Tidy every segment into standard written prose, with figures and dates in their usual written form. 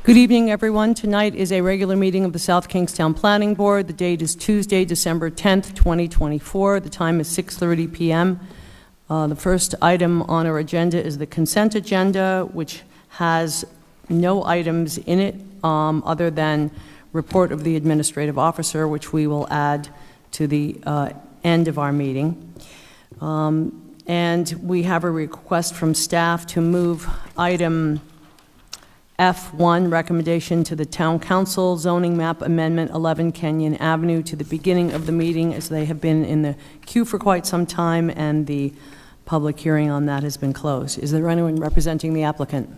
Good evening, everyone. Tonight is a regular meeting of the South Kingstown Planning Board. The date is Tuesday, December 10th, 2024. The time is 6:30 p.m. The first item on our agenda is the consent agenda, which has no items in it other than report of the administrative officer, which we will add to the end of our meeting. And we have a request from staff to move item F1, recommendation to the Town Council, zoning map amendment 11 Kenyon Avenue, to the beginning of the meeting, as they have been in the queue for quite some time, and the public hearing on that has been closed. Is there anyone representing the applicant?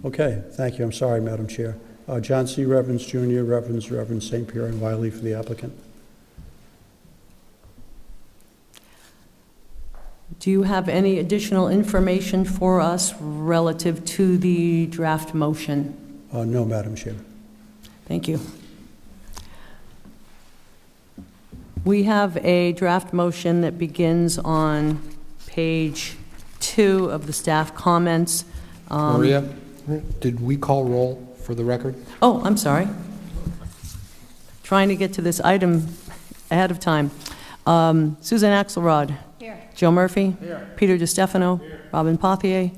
Okay, thank you. I'm sorry, Madam Chair. John C. Revens Jr., Reverend St. Pierre and Wiley for the applicant. Do you have any additional information for us relative to the draft motion? No, Madam Chair. Thank you. We have a draft motion that begins on page 2 of the staff comments. Maria, did we call roll for the record? Oh, I'm sorry. Trying to get to this item ahead of time. Susan Axelrod. Here. Joe Murphy. Here. Peter DiStefano. Here. Robin Pothier. Here.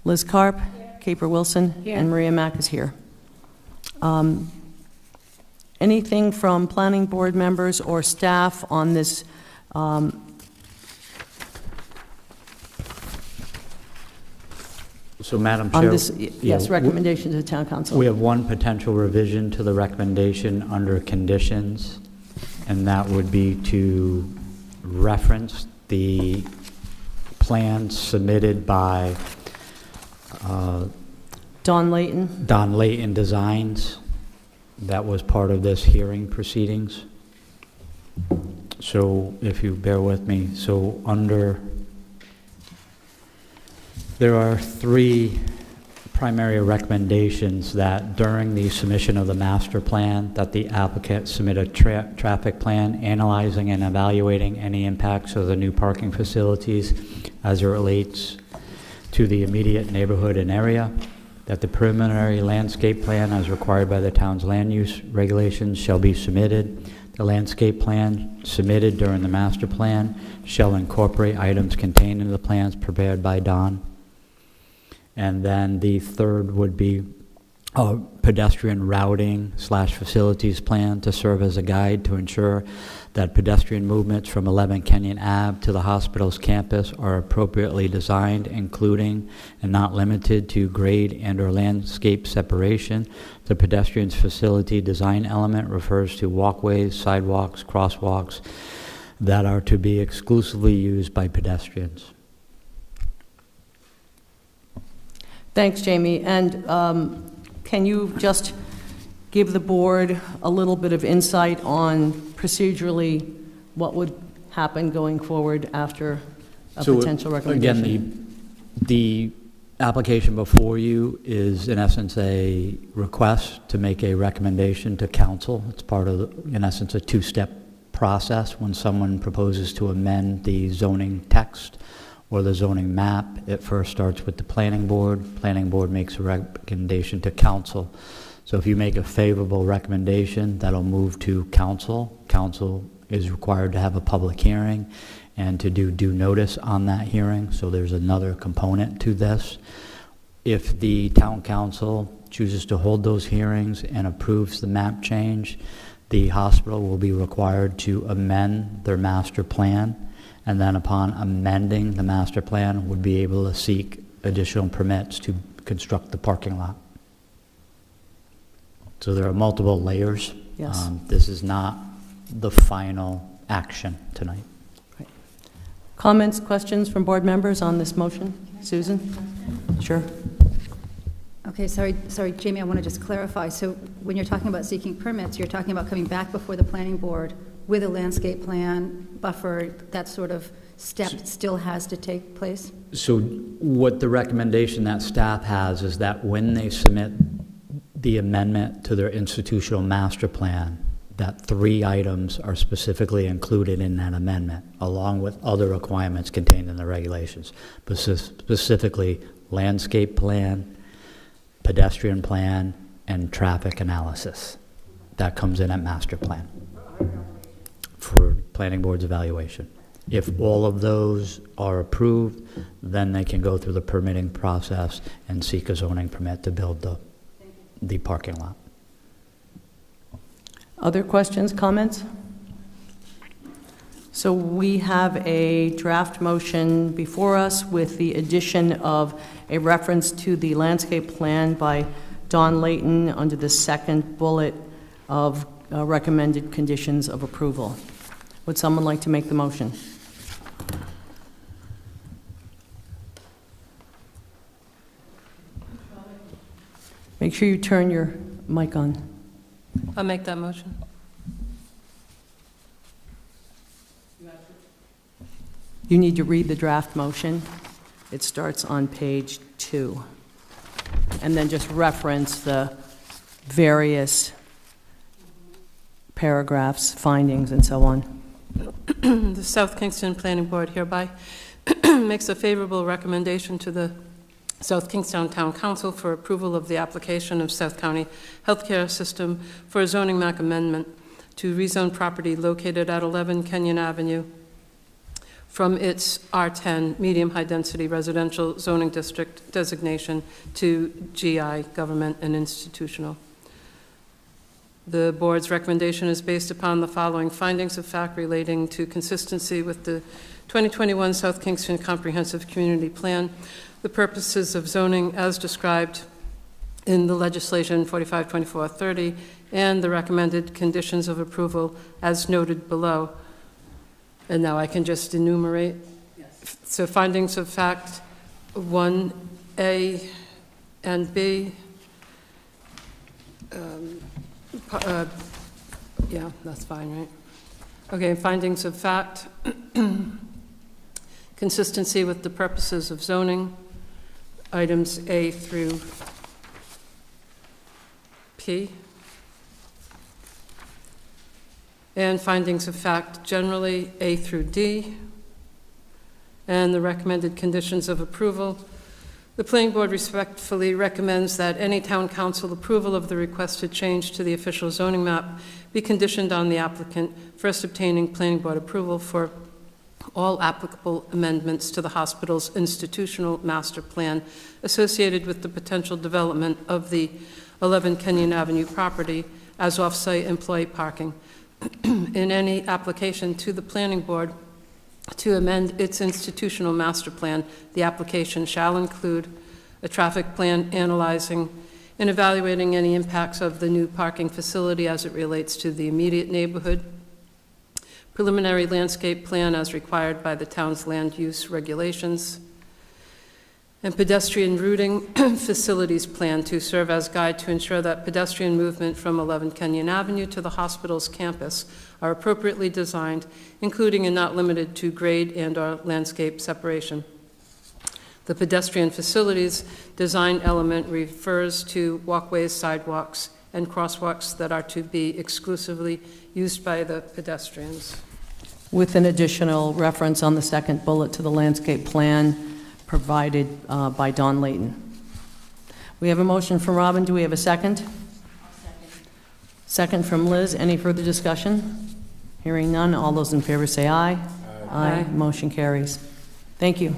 Liz Karp. Here. Caper Wilson. Here. And Maria Mack is here. Anything from planning board members or staff on this So, Madam on Chair, this, yes, recommendation to the town council? we have one potential revision to the recommendation under conditions, and that would be to reference the plan submitted by Don Layton. Don Layton Designs. That was part of this hearing proceedings. So if you bear with me, so there are 3 primary recommendations that during the submission of the master plan that the applicant submit a traffic plan analyzing and evaluating any impacts of the new parking facilities as it relates to the immediate neighborhood and area, that the preliminary landscape plan as required by the town's land use regulations shall be submitted. The landscape plan submitted during the master plan shall incorporate items contained in the plans prepared by Don. And then the third would be a pedestrian routing / facilities plan to serve as a guide to ensure that pedestrian movements from 11 Kenyon Ave to the hospital's campus are appropriately designed, including and not limited to grade and or landscape separation. The pedestrian's facility design element refers to walkways, sidewalks, crosswalks that are to be exclusively used by pedestrians. Thanks, Jamie. And can you just give the board a little bit of insight on procedurally what would happen going forward after a potential recommendation? Again, the application before you is in essence a request to make a recommendation to council. It's part of, in essence, a 2-step process. When someone proposes to amend the zoning text or the zoning map, it first starts with the planning board. Planning board makes a recommendation to council. So if you make a favorable recommendation, that'll move to council. Council is required to have a public hearing and to do due notice on that hearing. So there's another component to this. If the town council chooses to hold those hearings and approves the map change, the hospital will be required to amend their master plan, and then upon amending the master plan would be able to seek additional permits to construct the parking lot. So there are multiple layers. Yes. This is not the final action tonight. Comments, questions from board members on this motion? Susan? Sure. Okay, sorry, Jamie, I want to just clarify. So when you're talking about seeking permits, you're talking about coming back before the planning board with a landscape plan, buffer, that sort of step still has to take place? So what the recommendation that staff has is that when they submit the amendment to their institutional master plan, that 3 items are specifically included in that amendment, along with other requirements contained in the regulations, but specifically landscape plan, pedestrian plan, and traffic analysis. That comes in at master plan for planning board's evaluation. If all of those are approved, then they can go through the permitting process and seek a zoning permit to build the parking lot. Other questions, comments? So we have a draft motion before us with the addition of a reference to the landscape plan by Don Layton under the second bullet of recommended conditions of approval. Would someone like to make the motion? Make sure you turn your mic on. I'll make that motion. You need to read the draft motion. It starts on page 2. And then just reference the various paragraphs, findings, and so on. The South Kingston Planning Board hereby makes a favorable recommendation to the South Kingstown Town Council for approval of the application of South County Healthcare System for a zoning map amendment to rezone property located at 11 Kenyon Avenue from its R10 medium high density residential zoning district designation to GI, government and institutional. The board's recommendation is based upon the following findings of fact relating to consistency with the 2021 South Kingston Comprehensive Community Plan, the purposes of zoning as described in the legislation 452430, and the recommended conditions of approval as noted below. And now I can just enumerate. Yes. So findings of fact 1A and B. Yeah, that's fine, right? Okay, findings of fact. Consistency with the purposes of zoning. Items A through P. And findings of fact generally A through D. And the recommended conditions of approval. The Planning Board respectfully recommends that any Town Council approval of the requested change to the official zoning map be conditioned on the applicant first obtaining Planning Board approval for all applicable amendments to the hospital's institutional master plan associated with the potential development of the 11 Kenyon Avenue property as off-site employee parking. In any application to the Planning Board to amend its institutional master plan, the application shall include a traffic plan analyzing and evaluating any impacts of the new parking facility as it relates to the immediate neighborhood, preliminary landscape plan as required by the town's land use regulations, and pedestrian routing facilities plan to serve as guide to ensure that pedestrian movement from 11 Kenyon Avenue to the hospital's campus are appropriately designed, including and not limited to grade and/or landscape separation. The pedestrian facilities design element refers to walkways, sidewalks, and crosswalks that are to be exclusively used by the pedestrians. With an additional reference on the second bullet to the landscape plan provided by Don Layton. We have a motion from Robin. Do we have a second? Second from Liz. Any further discussion? Hearing none. All those in favor say aye. Aye. Motion carries. Thank you.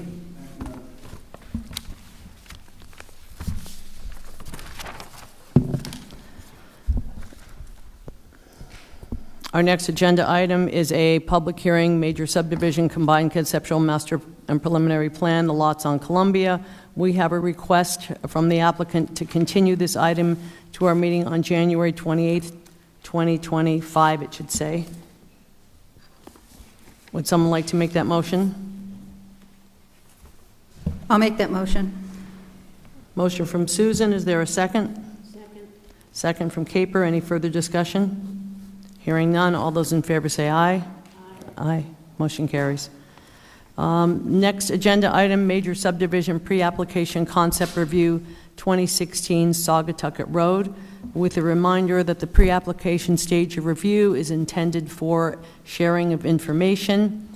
Our next agenda item is a public hearing, major subdivision, combined conceptual master and preliminary plan, the lots on Columbia, we have a request from the applicant to continue this item to our meeting on January 28th, 2025, it should say. Would someone like to make that motion? I'll make that motion. Motion from Susan, is there a second? Second. Second from Caper, any further discussion? Hearing none, all those in favor say aye. Aye. Aye, motion carries. Next agenda item, major subdivision pre-application concept review, 2016 Saugatucket Road, with a reminder that the pre-application stage of review is intended for sharing of information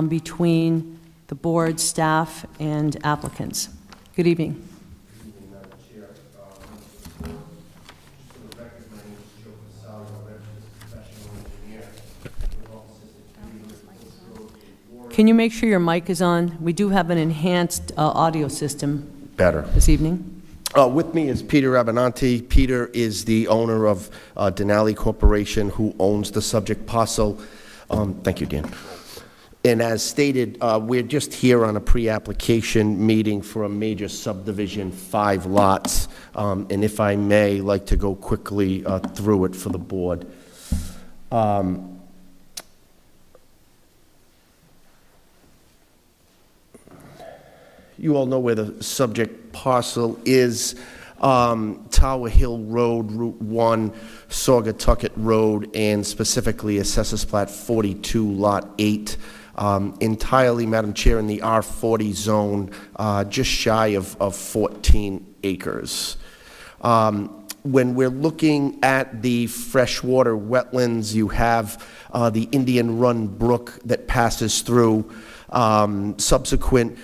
between the board, staff, and applicants. Good evening. Can you make sure your mic is on? We do have an enhanced audio system Better. this evening. With me is Peter Abenanti. Peter is the owner of Denali Corporation, who owns the subject parcel. Thank you, Dan. And as stated, we're just here on a pre-application meeting for a major subdivision, 5 lots. And if I may, like to go quickly through it for the board. You all know where the subject parcel is. Tower Hill Road, Route 1, Saugatucket Road, and specifically Assessors Plat 42, Lot 8. Entirely, Madam Chair, in the R40 zone, just shy of 14 acres. When we're looking at the freshwater wetlands, you have the Indian Run Brook that passes through. Subsequent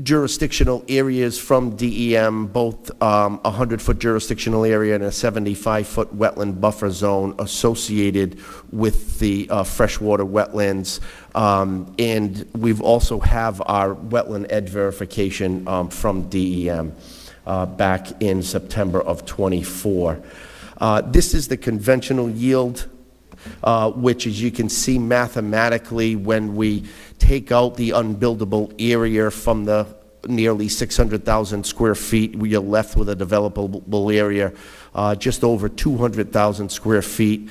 jurisdictional areas from DEM, both a 100-foot jurisdictional area and a 75-foot wetland buffer zone associated with the freshwater wetlands. And we've also have our wetland edge verification from DEM back in September of '24. This is the conventional yield, which, as you can see mathematically, when we take out the unbuildable area from the nearly 600,000 square feet, we are left with a developable area just over 200,000 square feet.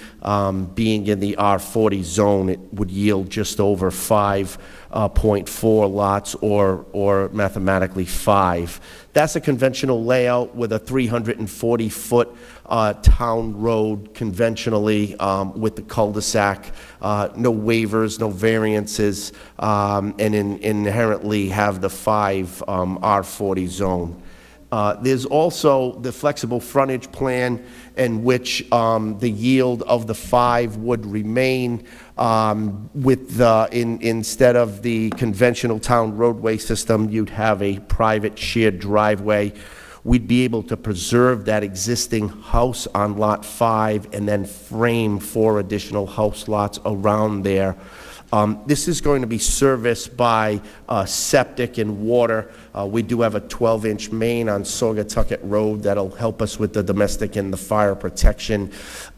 Being in the R40 zone, it would yield just over 5.4 lots, or mathematically 5. That's a conventional layout with a 340-foot town road conventionally with the cul-de-sac. No waivers, no variances, and inherently have the 5 R40 zone. There's also the flexible frontage plan in which the yield of the 5 would remain with instead of the conventional town roadway system, you'd have a private shared driveway. We'd be able to preserve that existing house on Lot 5 and then frame 4 additional house lots around there. This is going to be serviced by septic and water. We do have a 12-inch main on Saugatucket Road that'll help us with the domestic and the fire protection,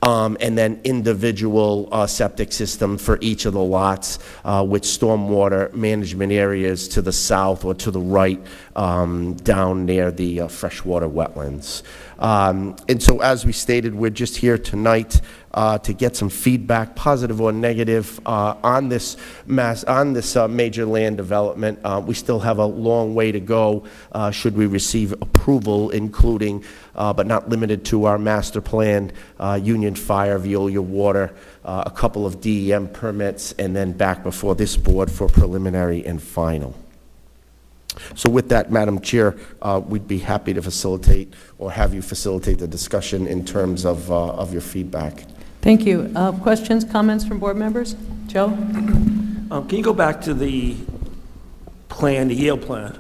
and then individual septic system for each of the lots with stormwater management areas to the south or to the right down near the freshwater wetlands. And so, as we stated, we're just here tonight to get some feedback, positive or negative, on this major land development. We still have a long way to go should we receive approval, including but not limited to our master plan, Union Fire, Veolia Water, a couple of DEM permits, and then back before this board for preliminary and final. So with that, Madam Chair, we'd be happy to facilitate or have you facilitate the discussion in terms of your feedback. Thank you. Questions, comments from board members? Joe? Can you go back to the plan, the yield plan?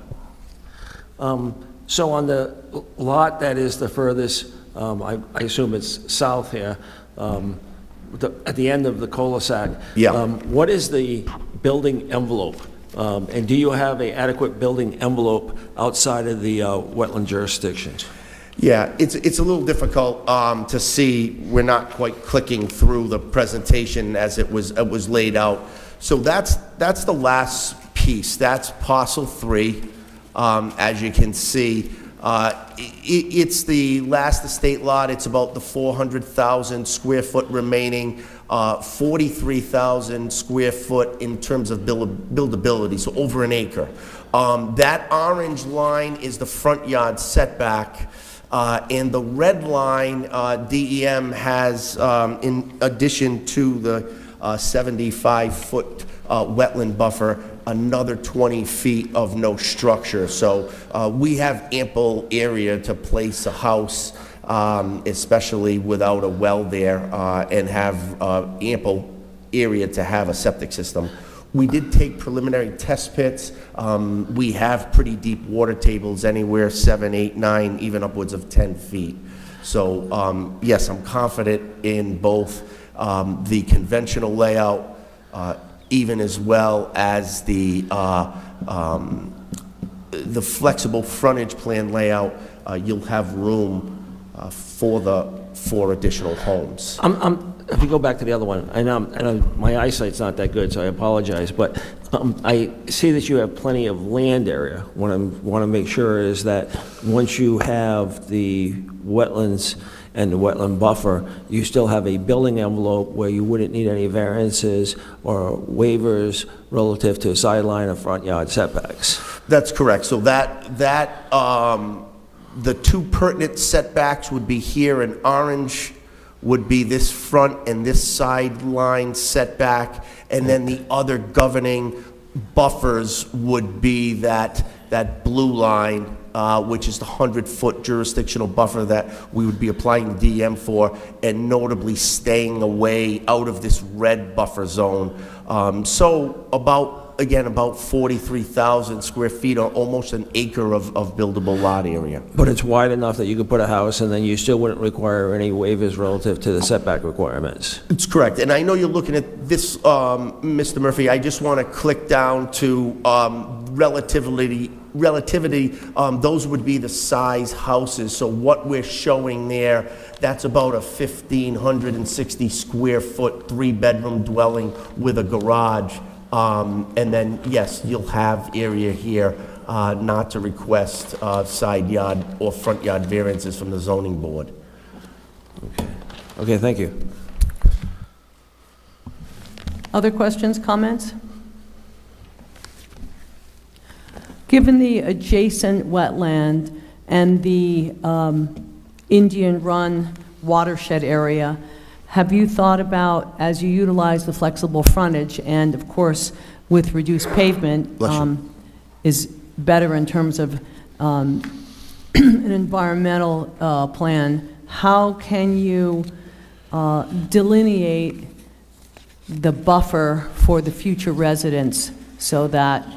So on the lot that is the furthest, I assume it's south here, at the end of the cul-de-sac. Yeah. What is the building envelope? And do you have an adequate building envelope outside of the wetland jurisdictions? Yeah, it's a little difficult to see. We're not quite clicking through the presentation as it was laid out. So that's the last piece. That's parcel 3. As you can see, it's the last estate lot. It's about the 400,000 square foot remaining, 43,000 square foot in terms of buildability, so over an acre. That orange line is the front yard setback, and the red line, DEM has, in addition to the 75-foot wetland buffer, another 20 feet of no structure. So we have ample area to place a house, especially without a well there, and have ample area to have a septic system. We did take preliminary test pits. We have pretty deep water tables, anywhere 7, 8, 9, even upwards of 10 feet. So yes, I'm confident in both the conventional layout, even as well as the flexible frontage plan layout. You'll have room for additional homes. If we go back to the other one, I know my eyesight's not that good, so I apologize, but I see that you have plenty of land area. What I want to make sure is that once you have the wetlands and the wetland buffer, you still have a building envelope where you wouldn't need any variances or waivers relative to sideline or front yard setbacks. That's correct. So the two pertinent setbacks would be here in orange, would be this front and this sideline setback, and then the other governing buffers would be that blue line, which is the 100-foot jurisdictional buffer that we would be applying the DM for, and notably staying away out of this red buffer zone. So about 43,000 square feet, or almost an acre of buildable lot area. But it's wide enough that you could put a house, and then you still wouldn't require any waivers relative to the setback requirements. It's correct. And I know you're looking at this, Mr. Murphy. I just want to click down to relativity. Those would be the size houses. So what we're showing there, that's about a 1,560 square foot, 3-bedroom dwelling with a garage. And then, yes, you'll have area here not to request side yard or front yard variances from the zoning board. Okay, thank you. Other questions, comments? Given the adjacent wetland and the Indian Run watershed area, have you thought about, as you utilize the flexible frontage, and of course with reduced pavement is better in terms of an environmental plan, how can you delineate the buffer for the future residents so that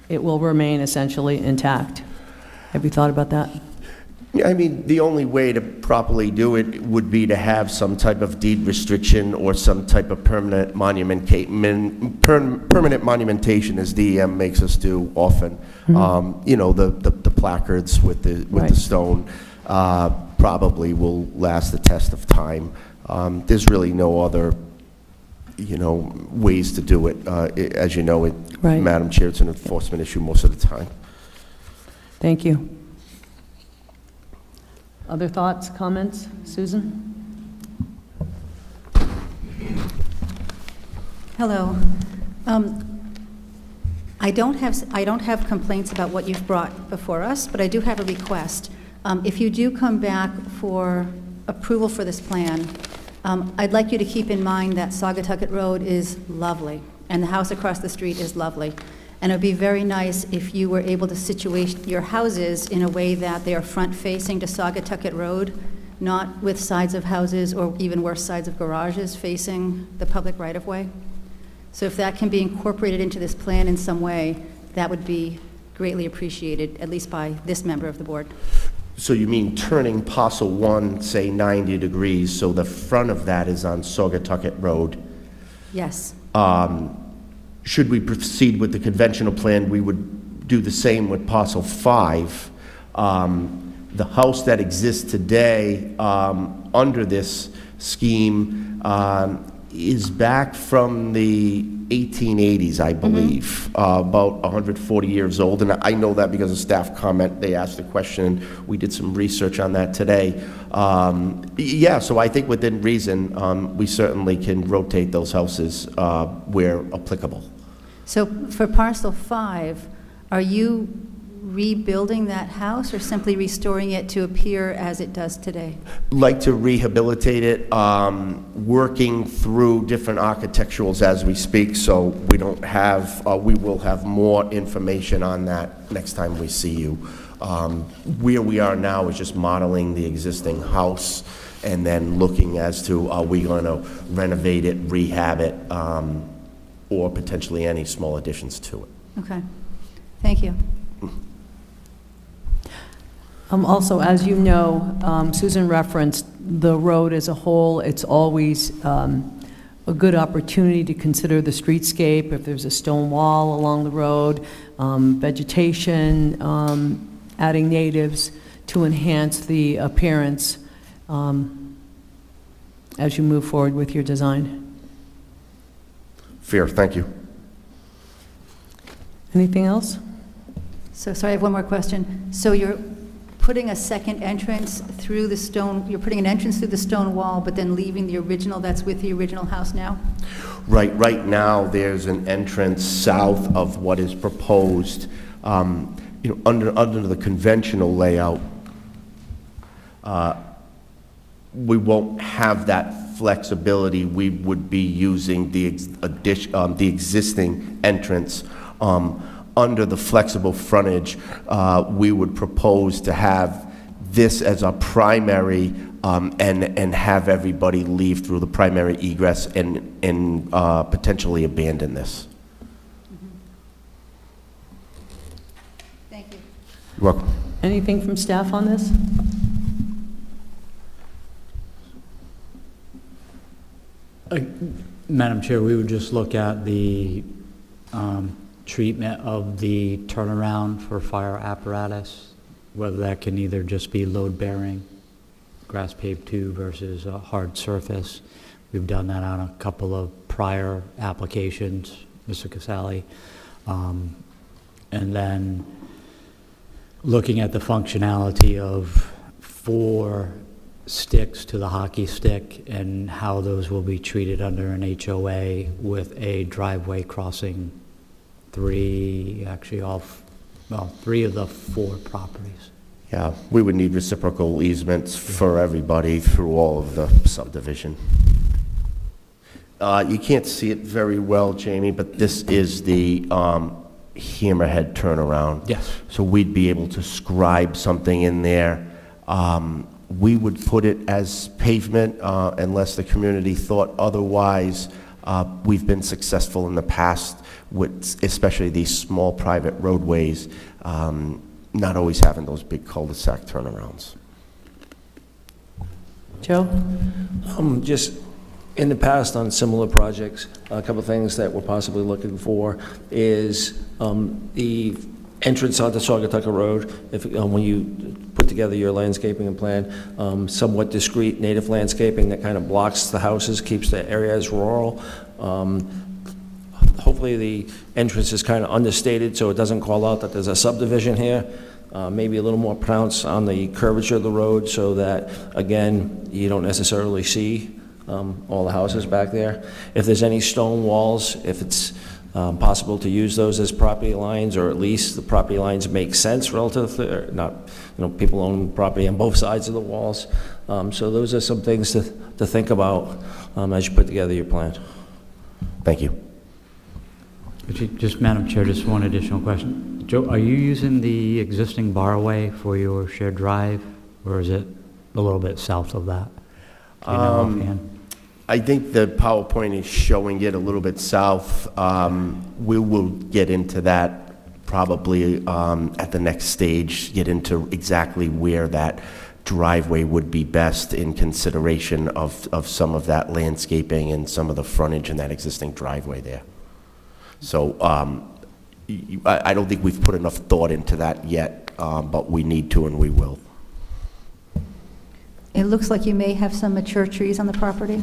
it will remain essentially intact? Have you thought about that? Yeah, I mean, the only way to properly do it would be to have some type of deed restriction or some type of permanent monumentation, as DEM makes us do often. You know, the placards with the stone probably will last the test of time. There's really no other, ways to do it. As you know, Right. Madam Chair, it's an enforcement issue most of the time. Thank you. Other thoughts, comments? Susan? Hello. I don't have complaints about what you've brought before us, but I do have a request. If you do come back for approval for this plan, I'd like you to keep in mind that Saugatucket Road is lovely, and the house across the street is lovely. And it would be very nice if you were able to situate your houses in a way that they are front-facing to Saugatucket Road, not with sides of houses or even worse, sides of garages facing the public right-of-way. So if that can be incorporated into this plan in some way, that would be greatly appreciated, at least by this member of the board. So you mean turning parcel 1, say 90 degrees, so the front of that is on Saugatucket Road? Yes. Should we proceed with the conventional plan, we would do the same with parcel 5. The house that exists today under this scheme is back from the 1880s, I believe, about 140 years old. And I know that because of staff comment. They asked the question. We did some research on that today. Yeah, so I think within reason, we certainly can rotate those houses where applicable. So for parcel 5, are you rebuilding that house or simply restoring it to appear as it does today? Like to rehabilitate it, working through different architecturals as we speak, so we don't have, we will have more information on that next time we see you. Where we are now is just modeling the existing house and then looking as to, are we going to renovate it, rehab it, or potentially any small additions to it. Okay, thank you. Also, as you know, Susan referenced the road as a whole. It's always a good opportunity to consider the streetscape, if there's a stone wall along the road, vegetation, adding natives to enhance the appearance as you move forward with your design. Fair, thank you. Anything else? So, sorry, I have one more question. So you're putting a second entrance through the stone, you're putting an entrance through the stone wall, but then leaving the original that's with the original house now? Right now, there's an entrance south of what is proposed. Under the conventional layout, we won't have that flexibility. We would be using the existing entrance. Under the flexible frontage, we would propose to have this as our primary and have everybody leave through the primary egress and potentially abandon this. Thank you. You're welcome. Anything from staff on this? Madam Chair, we would just look at the treatment of the turnaround for fire apparatus, whether that can either just be load-bearing, grass paved 2 versus a hard surface. We've done that on a couple of prior applications, Mr. Casali. And then looking at the functionality of 4 sticks to the hockey stick and how those will be treated under an HOA with a driveway crossing 3 of the 4 properties. Yeah, we would need reciprocal easements for everybody through all of the subdivision. You can't see it very well, Jamie, but this is the hammerhead turnaround. Yes. So we'd be able to scribe something in there. We would put it as pavement unless the community thought otherwise. We've been successful in the past with especially these small private roadways, not always having those big cul-de-sac turnarounds. Joe? Just in the past on similar projects, a couple of things that we're possibly looking for is the entrance onto Saugatuck Road. If when you put together your landscaping and plan, somewhat discreet native landscaping that kind of blocks the houses, keeps the area as rural. Hopefully the entrance is kind of understated so it doesn't call out that there's a subdivision here. Maybe a little more pronounced on the curvature of the road so that, again, you don't necessarily see all the houses back there. If there's any stone walls, if it's possible to use those as property lines, or at least the property lines make sense relative to, not, people own property on both sides of the walls. So those are some things to think about as you put together your plan. Thank you. Just, Madam Chair, just one additional question. Joe, are you using the existing barway for your shared drive, or is it a little bit south of that? Do you know offhand? I think the PowerPoint is showing it a little bit south. We will get into that probably at the next stage, get into exactly where that driveway would be best in consideration of some of that landscaping and some of the frontage in that existing driveway there. So I don't think we've put enough thought into that yet, but we need to and we will. It looks like you may have some mature trees on the property.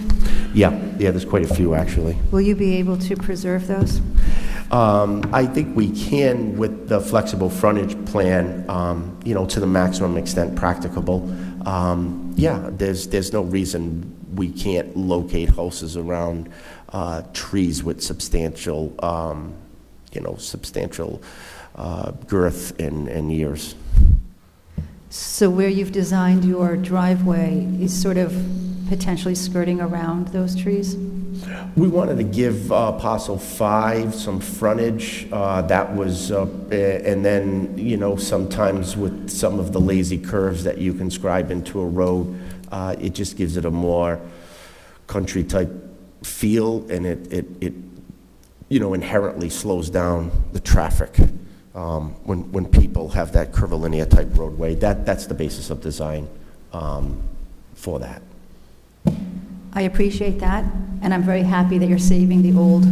Yeah, there's quite a few, actually. Will you be able to preserve those? I think we can with the flexible frontage plan, to the maximum extent practicable. There's no reason we can't locate houses around trees with substantial girth and years. So where you've designed your driveway is sort of potentially skirting around those trees? We wanted to give parcel 5 some frontage. That was, and then, sometimes with some of the lazy curves that you can scribe into a road, it just gives it a more country-type feel, and it inherently slows down the traffic when people have that curvilinear-type roadway. That's the basis of design for that. I appreciate that, and I'm very happy that you're saving the old.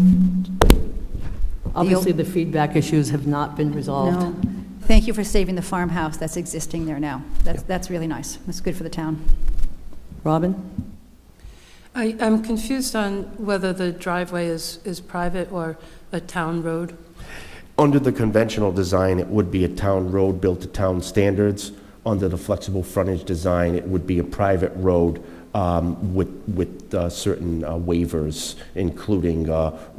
Obviously, the feedback issues have not been resolved. No. Thank you for saving the farmhouse that's existing there now. That's really nice. That's good for the town. Robin? I'm confused on whether the driveway is private or a town road. Under the conventional design, it would be a town road built to town standards. Under the flexible frontage design, it would be a private road with certain waivers, including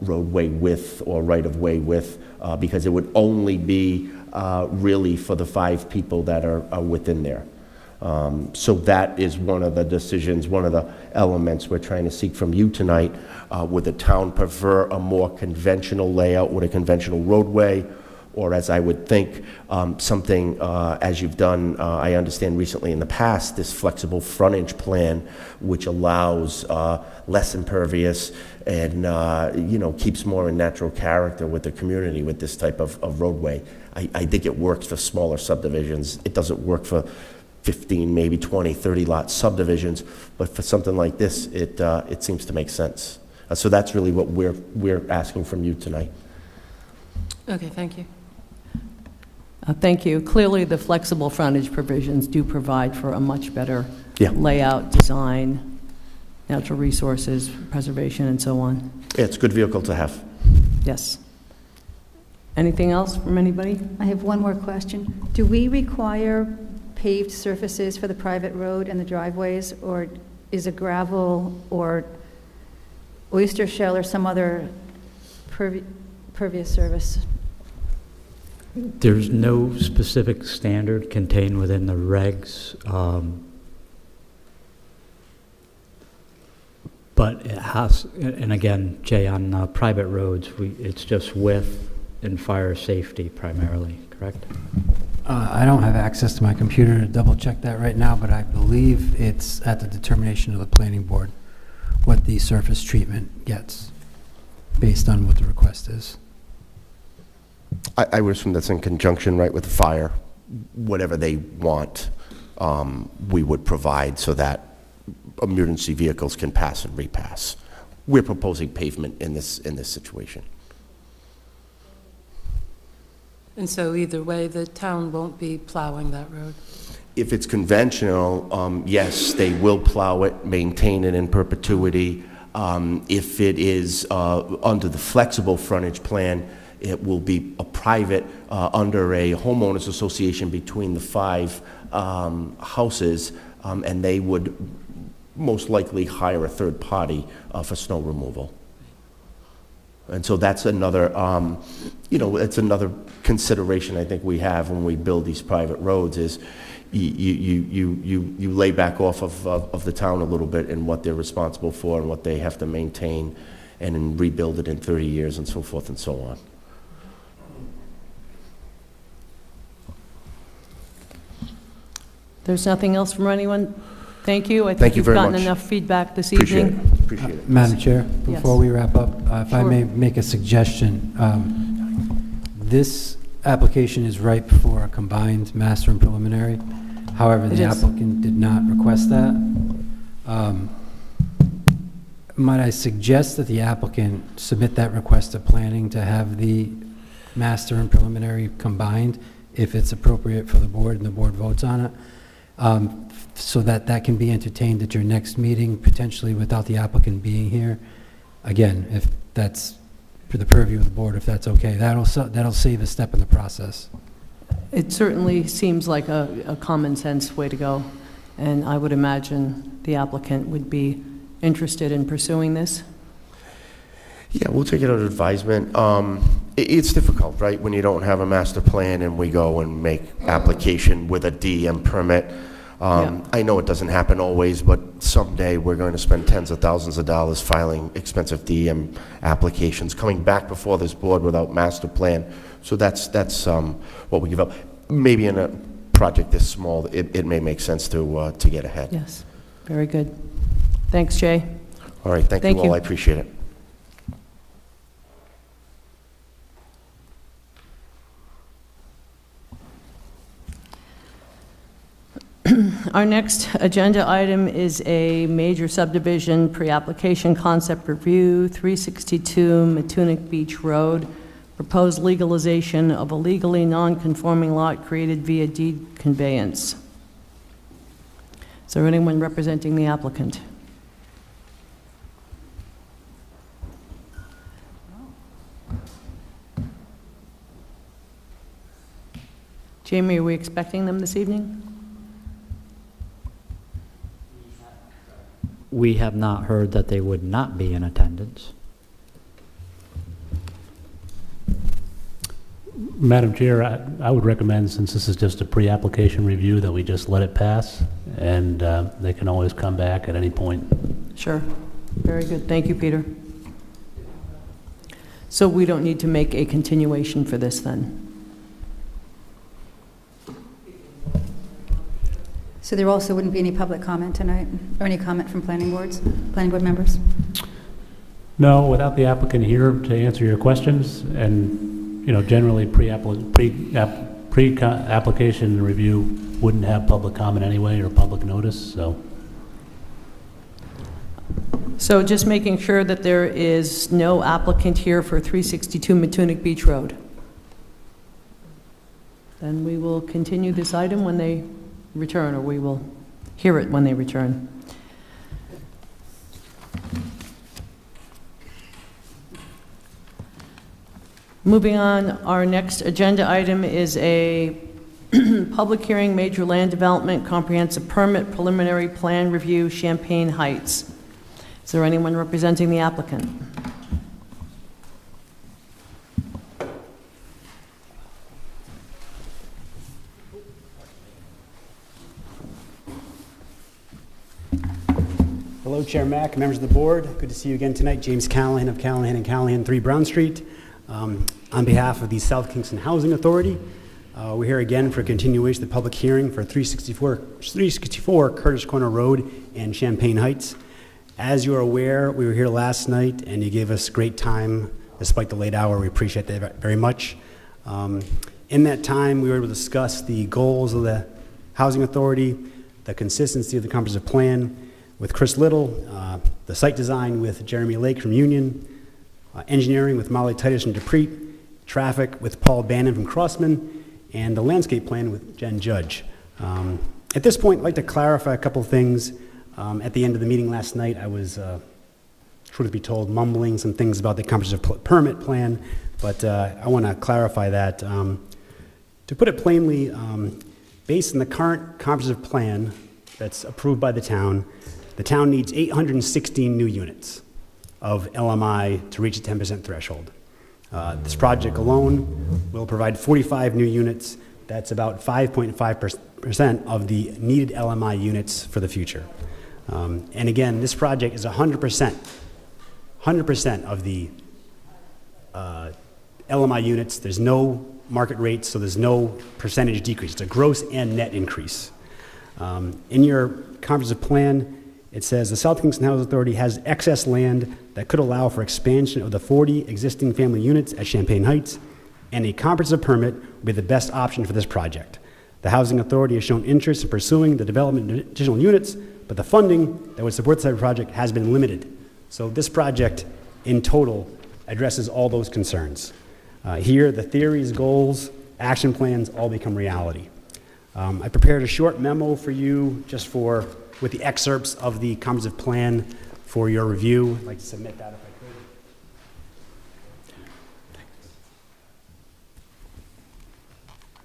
roadway width or right-of-way width, because it would only be really for the 5 people that are within there. So that is one of the decisions, one of the elements we're trying to seek from you tonight. Would the town prefer a more conventional layout with a conventional roadway? Or, as I would think, something as you've done, I understand recently in the past, this flexible frontage plan, which allows less impervious and keeps more in natural character with the community with this type of roadway. I think it works for smaller subdivisions. It doesn't work for 15, maybe 20, 30 lot subdivisions, but for something like this, it seems to make sense. So that's really what we're asking from you tonight. Okay, thank you. Thank you. Clearly, the flexible frontage provisions do provide for a much better Yeah. layout, design, natural resources, preservation, and so on. Yeah, it's a good vehicle to have. Yes. Anything else from anybody? I have one more question. Do we require paved surfaces for the private road and the driveways, or is a gravel or oyster shell or some other pervious surface? There's no specific standard contained within the regs, but it has, and again, Jay, on private roads, it's just width and fire safety primarily, correct? I don't have access to my computer to double-check that right now, but I believe it's at the determination of the planning board what the surface treatment gets based on what the request is. I would assume that's in conjunction, right, with the fire. Whatever they want, we would provide so that emergency vehicles can pass and repass. We're proposing pavement in this situation. And so either way, the town won't be plowing that road. If it's conventional, yes, they will plow it, maintain it in perpetuity. If it is under the flexible frontage plan, it will be a private, under a homeowners association between the 5 houses, and they would most likely hire a third party for snow removal. And so that's another, it's another consideration I think we have when we build these private roads is you lay back off of the town a little bit and what they're responsible for and what they have to maintain and then rebuild it in 30 years and so forth and so on. There's nothing else from anyone? Thank you. I Thank think you you've very gotten much. enough feedback this Appreciate evening. it. Appreciate it. Madam Chair, Yes. before we wrap up, if I Sure. may make a suggestion, this application is ripe for a combined master and preliminary. However, It the is. applicant did not request that. Might I suggest that the applicant submit that request to planning to have the master and preliminary combined, if it's appropriate for the board and the board votes on it? so that that can be entertained at your next meeting, potentially without the applicant being here. Again, if that's for the purview of the board, if that's okay, that'll save a step in the process. It certainly seems like a common sense way to go, and I would imagine the applicant would be interested in pursuing this. Yeah, we'll take it under advisement. It's difficult, right, when you don't have a master plan and we go and make application with a DEM permit. Yeah. I know it doesn't happen always, but someday we're going to spend tens of thousands of dollars filing expensive DEM applications, coming back before this board without master plan. So that's what we give up. Maybe in a project this small, it may make sense to get ahead. Yes, very good. Thanks, Jay. All right, thank Thank you all. you. I appreciate it. Our next agenda item is a major subdivision pre-application concept review, 362 Matunic Beach Road, proposed legalization of a legally non-conforming lot created via deed conveyance. Is there anyone representing the applicant? Jamie, are we expecting them this evening? We have not heard that they would not be in attendance. Madam Chair, I would recommend, since this is just a pre-application review, that we just let it pass, and they can always come back at any point. Sure. Very good. Thank you, Peter. So we don't need to make a continuation for this then? So there also wouldn't be any public comment tonight, or any comment from planning board members? No, without the applicant here to answer your questions, and, you know, generally pre-application review wouldn't have public comment anyway, or public notice, so. So just making sure that there is no applicant here for 362 Matunic Beach Road. Then we will continue this item when they return, or we will hear it when they return. Moving on, our next agenda item is a public hearing, major land development, comprehensive permit, preliminary plan review, Champagne Heights. Is there anyone representing the applicant? Hello, Chair Mack, members of the board. Good to see you again tonight. James Callahan of Callahan & Callahan, 3 Brown Street. On behalf of the South Kingston Housing Authority, we're here again for a continuation of the public hearing for 364 Curtis Corner Road and Champagne Heights. As you are aware, we were here last night and you gave us great time despite the late hour. We appreciate that very much. In that time, we were able to discuss the goals of the Housing Authority, the consistency of the comprehensive plan with Chris Little, the site design with Jeremy Lake from Union, engineering with Molly Titus from Dupree, traffic with Paul Bannon from Crossman, and the landscape plan with Jen Judge. At this point, I'd like to clarify a couple things. At the end of the meeting last night, I was, truth be told, mumbling some things about the comprehensive permit plan, but I want to clarify that. To put it plainly, based on the current comprehensive plan that's approved by the town needs 816 new units of LMI to reach the 10% threshold. This project alone will provide 45 new units. That's about 5.5% of the needed LMI units for the future. And again, this project is 100% of the LMI units. There's no market rates, so there's no percentage decrease. It's a gross and net increase. In your comprehensive plan, it says the South Kingston Housing Authority has excess land that could allow for expansion of the 40 existing family units at Champagne Heights, and a comprehensive permit would be the best option for this project. The Housing Authority has shown interest in pursuing the development of additional units, but the funding that would support the project has been limited. So this project, in total, addresses all those concerns. Here, the theories, goals, action plans all become reality. I prepared a short memo for you with the excerpts of the comprehensive plan for your review. I'd like to submit that if I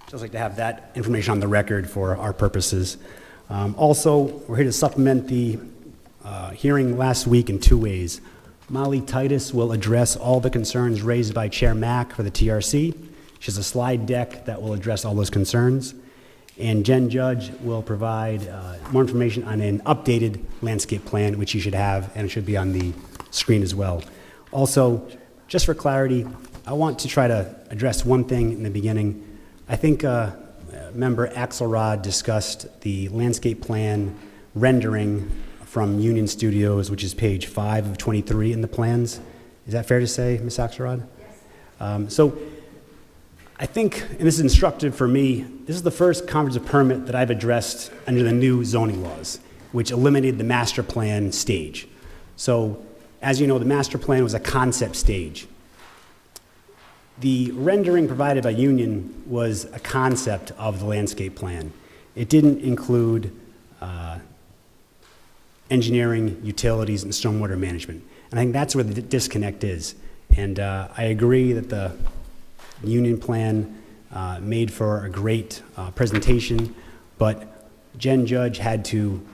could. Just like to have that information on the record for our purposes. Also, we're here to supplement the hearing last week in two ways. Molly Titus will address all the concerns raised by Chair Mack for the TRC. She has a slide deck that will address all those concerns. And Jen Judge will provide more information on an updated landscape plan, which you should have, and it should be on the screen as well. Also, just for clarity, I want to try to address one thing in the beginning. I think Member Axelrod discussed the landscape plan rendering from Union Studios, which is page 5 of 23 in the plans. Is that fair to say, Ms. Axelrod? Yes. So I think, and this is instructive for me, this is the first comprehensive permit that I've addressed under the new zoning laws, which eliminated the master plan stage. So, as you know, the master plan was a concept stage. The rendering provided by Union was a concept of the landscape plan. It didn't include engineering, utilities, and stormwater management. And I think that's where the disconnect is. And I agree that the Union plan made for a great presentation, but Jen Judge had to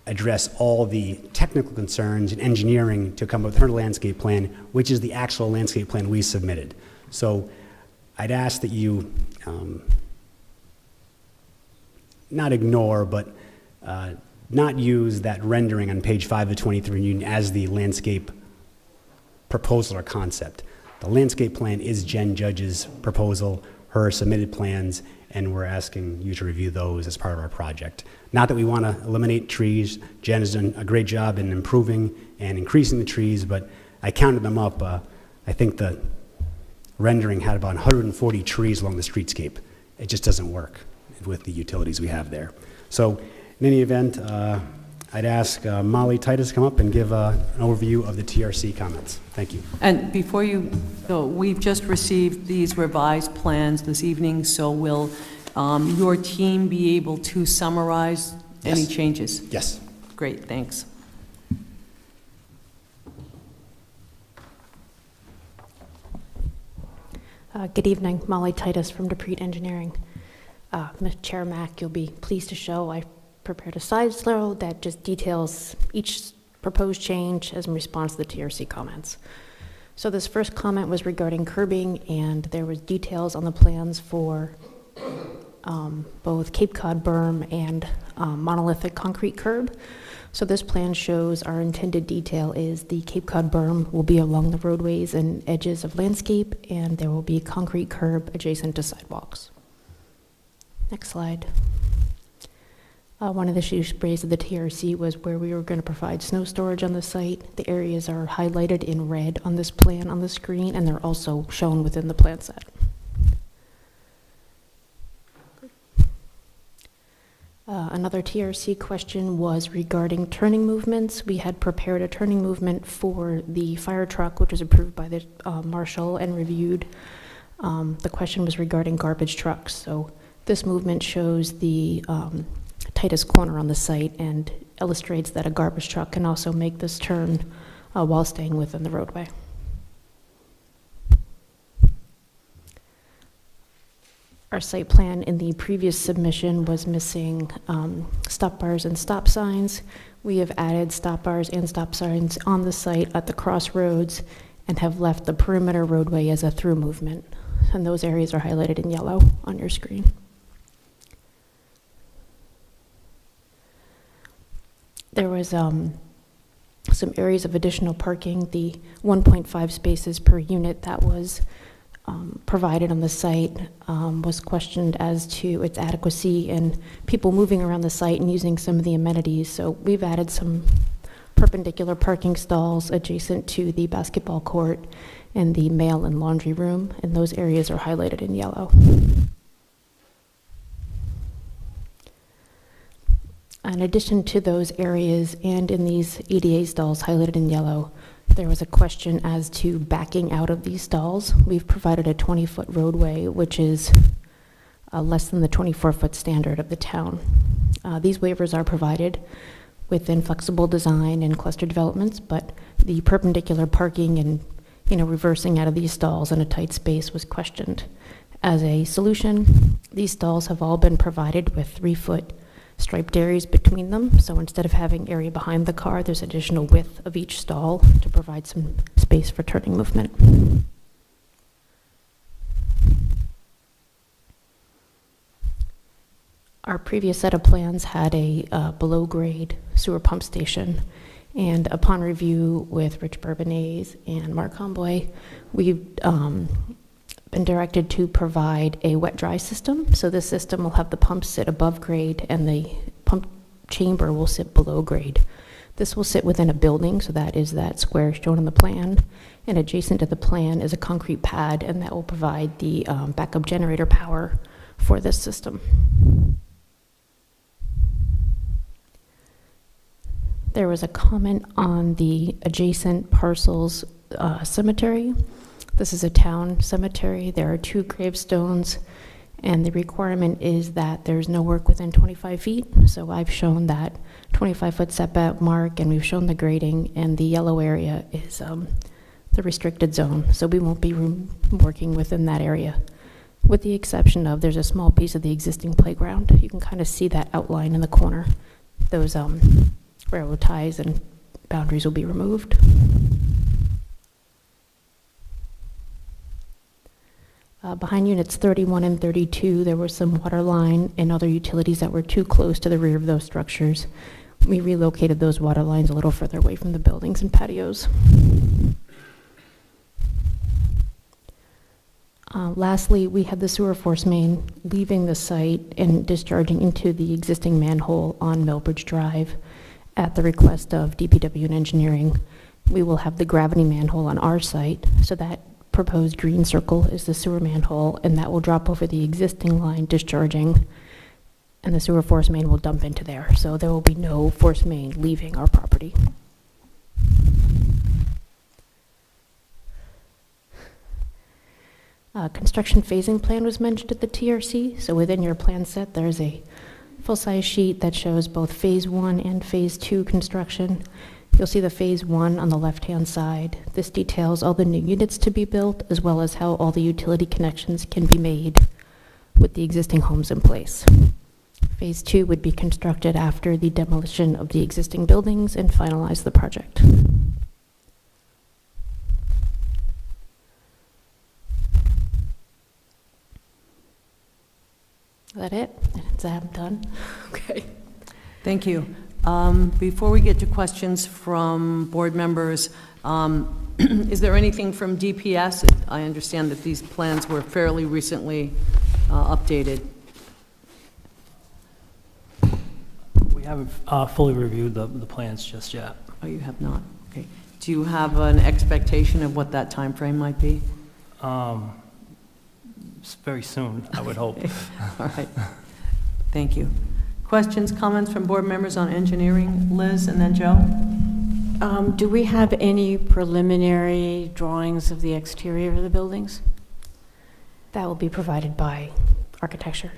address all the technical concerns and engineering to come up with her landscape plan, which is the actual landscape plan we submitted. So I'd ask that you not ignore, but not use that rendering on page 5 of 23 Union as the landscape proposal or concept. The landscape plan is Jen Judge's proposal, her submitted plans, and we're asking you to review those as part of our project. Not that we want to eliminate trees. Jen has done a great job in improving and increasing the trees, but I counted them up. I think the rendering had about 140 trees along the streetscape. It just doesn't work with the utilities we have there. So in any event, I'd ask Molly Titus to come up and give an overview of the TRC comments. Thank you. And before you go, we've just received these revised plans this evening, so will your team be able to summarize any Yes. changes? Yes. Great, thanks. Good evening, Molly Titus from DePrete Engineering. Ms. Chair Mack, you'll be pleased to show I prepared a slideshow that just details each proposed change as in response to the TRC comments. So this first comment was regarding curbing, and there was details on the plans for both Cape Cod berm and monolithic concrete curb. So this plan shows our intended detail is the Cape Cod berm will be along the roadways and edges of landscape, and there will be a concrete curb adjacent to sidewalks. Next slide. One of the issues raised at the TRC was where we were going to provide snow storage on the site. The areas are highlighted in red on this plan on the screen, and they're also shown within the plan set. Another TRC question was regarding turning movements. We had prepared a turning movement for the fire truck, which was approved by the marshal and reviewed. The question was regarding garbage trucks. So this movement shows the tightest corner on the site and illustrates that a garbage truck can also make this turn while staying within the roadway. Our site plan in the previous submission was missing stop bars and stop signs. We have added stop bars and stop signs on the site at the crossroads and have left the perimeter roadway as a through movement. And those areas are highlighted in yellow on your screen. There was some areas of additional parking, the 1.5 spaces per unit that was provided on the site was questioned as to its adequacy and people moving around the site and using some of the amenities. So we've added some perpendicular parking stalls adjacent to the basketball court and the mail and laundry room, and those areas are highlighted in yellow. In addition to those areas and in these ADA stalls highlighted in yellow, there was a question as to backing out of these stalls. We've provided a 20-foot roadway, which is less than the 24-foot standard of the town. These waivers are provided within flexible design and cluster developments, but the perpendicular parking and reversing out of these stalls in a tight space was questioned. As a solution, these stalls have all been provided with 3-foot striped areas between them, so instead of having area behind the car, there's additional width of each stall to provide some space for turning movement. Our previous set of plans had a below-grade sewer pump station, and upon review with Rich Bourbonnais and Mark Comboy, we've been directed to provide a wet-dry system. So this system will have the pump sit above grade and the pump chamber will sit below grade. This will sit within a building, so that is that square shown on the plan, and adjacent to the plan is a concrete pad, and that will provide the backup generator power for this system. There was a comment on the adjacent parcel's cemetery. This is a town cemetery. There are 2 gravestones, and the requirement is that there's no work within 25 feet. So I've shown that 25-foot setback mark, and we've shown the grading, and the yellow area is the restricted zone. So we won't be working within that area, with the exception of there's a small piece of the existing playground. You can kind of see that outline in the corner. Those railroad ties and boundaries will be removed. Behind units 31 and 32, there was some water line and other utilities that were too close to the rear of those structures. We relocated those water lines a little further away from the buildings and patios. Lastly, we had the sewer force main leaving the site and discharging into the existing manhole on Millbridge Drive. At the request of DPW and engineering, we will have the gravity manhole on our site, so that proposed green circle is the sewer manhole, and that will drop over the existing line discharging, and the sewer force main will dump into there. So there will be no force main leaving our property. Construction phasing plan was mentioned at the TRC. So within your plan set, there's a full-size sheet that shows both phase 1 and phase 2 construction. You'll see the phase 1 on the left-hand side. This details all the new units to be built, as well as how all the utility connections can be made with the existing homes in place. Phase 2 would be constructed after the demolition of the existing buildings and finalize the project. Is that it? Is that done? Okay. Thank you. Before we get to questions from board members, is there anything from DPS? I understand that these plans were fairly recently updated. We haven't fully reviewed the plans just yet. Oh, you have not? Okay. Do you have an expectation of what that time frame might be? Very soon, I would hope. All right. Thank you. Questions, comments from board members on engineering? Liz and then Joe? Do we have any preliminary drawings of the exterior of the buildings? That will be provided by architecture.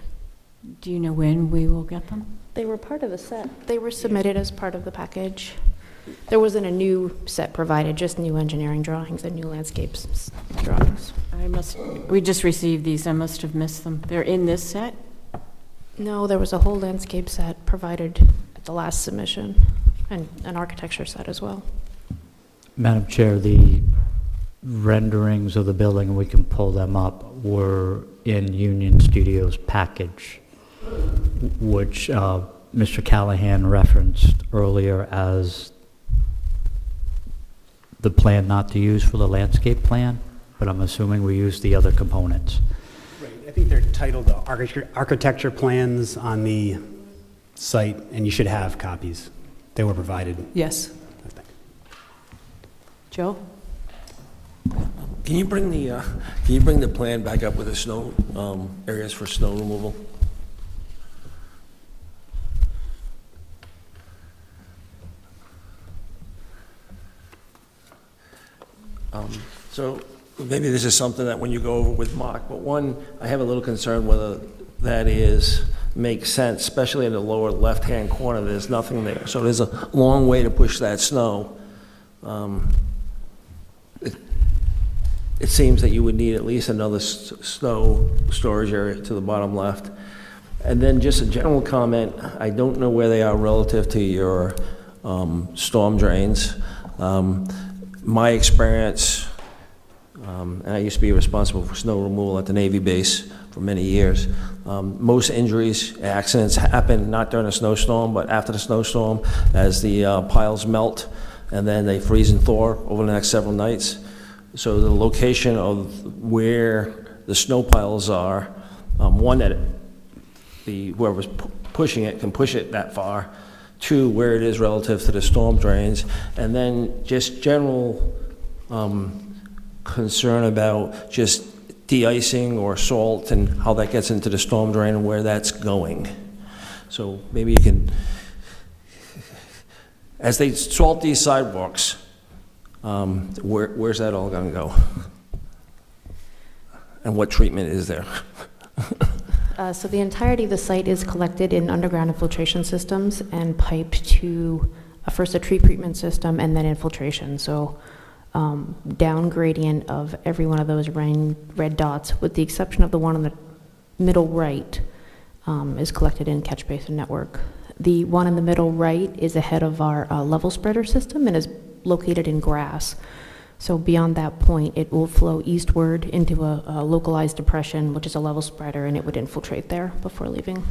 Do you know when we will get them? They were part of the set. They were submitted as part of the package. There wasn't a new set provided, just new engineering drawings and new landscapes drawings. We just received these. I must have missed them. They're in this set? No, there was a whole landscape set provided at the last submission, and an architecture set as well. Madam Chair, the renderings of the building, and we can pull them up, were in Union Studios package, which Mr. Callahan referenced earlier as the plan not to use for the landscape plan, but I'm assuming we used the other components. Right. I think they're titled architecture plans on the site, and you should have copies. They were provided. Yes. Joe? Can you bring the plan back up with the snow areas for snow removal? So maybe this is something that when you go over with Mark, but one, I have a little concern whether that makes sense, especially in the lower left-hand corner, there's nothing there. So there's a long way to push that snow. It seems that you would need at least another snow storage area to the bottom left. And then just a general comment, I don't know where they are relative to your storm drains. My experience, and I used to be responsible for snow removal at the Navy base for many years. Most injuries, accidents happen not during a snowstorm, but after the snowstorm, as the piles melt, and then they freeze and thaw over the next several nights. So the location of where the snow piles are, one, that whoever's pushing it can push it that far, two, where it is relative to the storm drains, and then just general concern about just de-icing or salt and how that gets into the storm drain and where that's going. So maybe you can, as they salt these sidewalks, where's that all going to go? And what treatment is there? So the entirety of the site is collected in underground infiltration systems and piped to first a tree treatment system and then infiltration. So down gradient of every one of those red dots, with the exception of the one on the middle right, is collected in catch basin network. The one in the middle right is ahead of our level spreader system and is located in grass. So beyond that point, it will flow eastward into a localized depression, which is a level spreader, and it would infiltrate there before leaving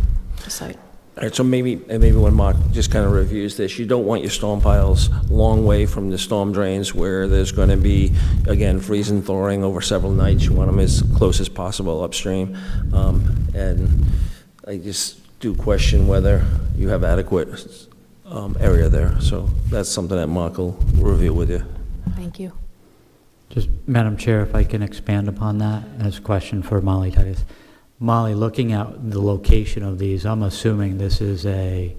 the site. All right, so maybe when Mark just kind of reviews this, you don't want your storm piles long way from the storm drains where there's going to be, again, freezing, thawing over several nights. You want them as close as possible upstream. And I just do question whether you have adequate area there. So that's something that Mark will review with you. Thank you. Just, Madam Chair, if I can expand upon that, as a question for Molly Titus. Molly, looking at the location of these, I'm assuming this is a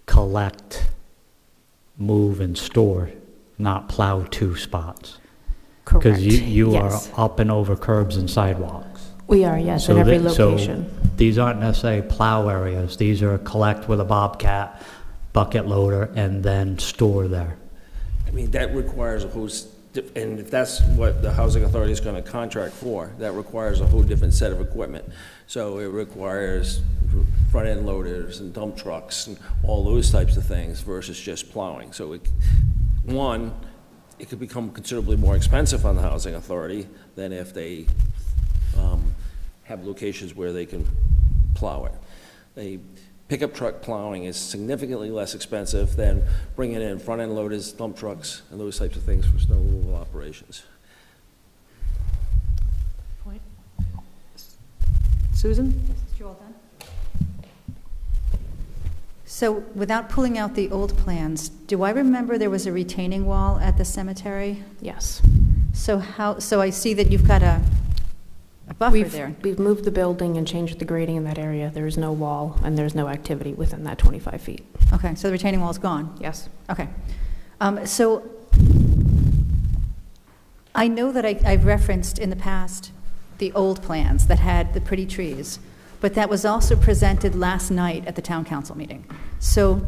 collect, move, and store, not plow to spots. Correct. Because you yes. are up and over curbs and sidewalks. We are, yes, in every location. So these aren't necessarily plow areas. These are collect with a bobcat, bucket loader, and then store there. I mean, that requires a whole, and if that's what the housing authority is going to contract for, that requires a whole different set of equipment. So it requires front-end loaders and dump trucks and all those types of things versus just plowing. So it could become considerably more expensive on the housing authority than if they have locations where they can plow it. A pickup truck plowing is significantly less expensive than bringing in front-end loaders, dump trucks, and those types of things for snow removal operations. Point. Susan? Is you all done? So without pulling out the old plans, do I remember there was a retaining wall at the cemetery? Yes. So I see that you've got a buffer there. We've moved the building and changed the grading in that area. There is no wall, and there's no activity within that 25 feet. Okay, so the retaining wall is gone? Yes. Okay. So I know that I've referenced in the past the old plans that had the pretty trees, but that was also presented last night at the town council meeting. So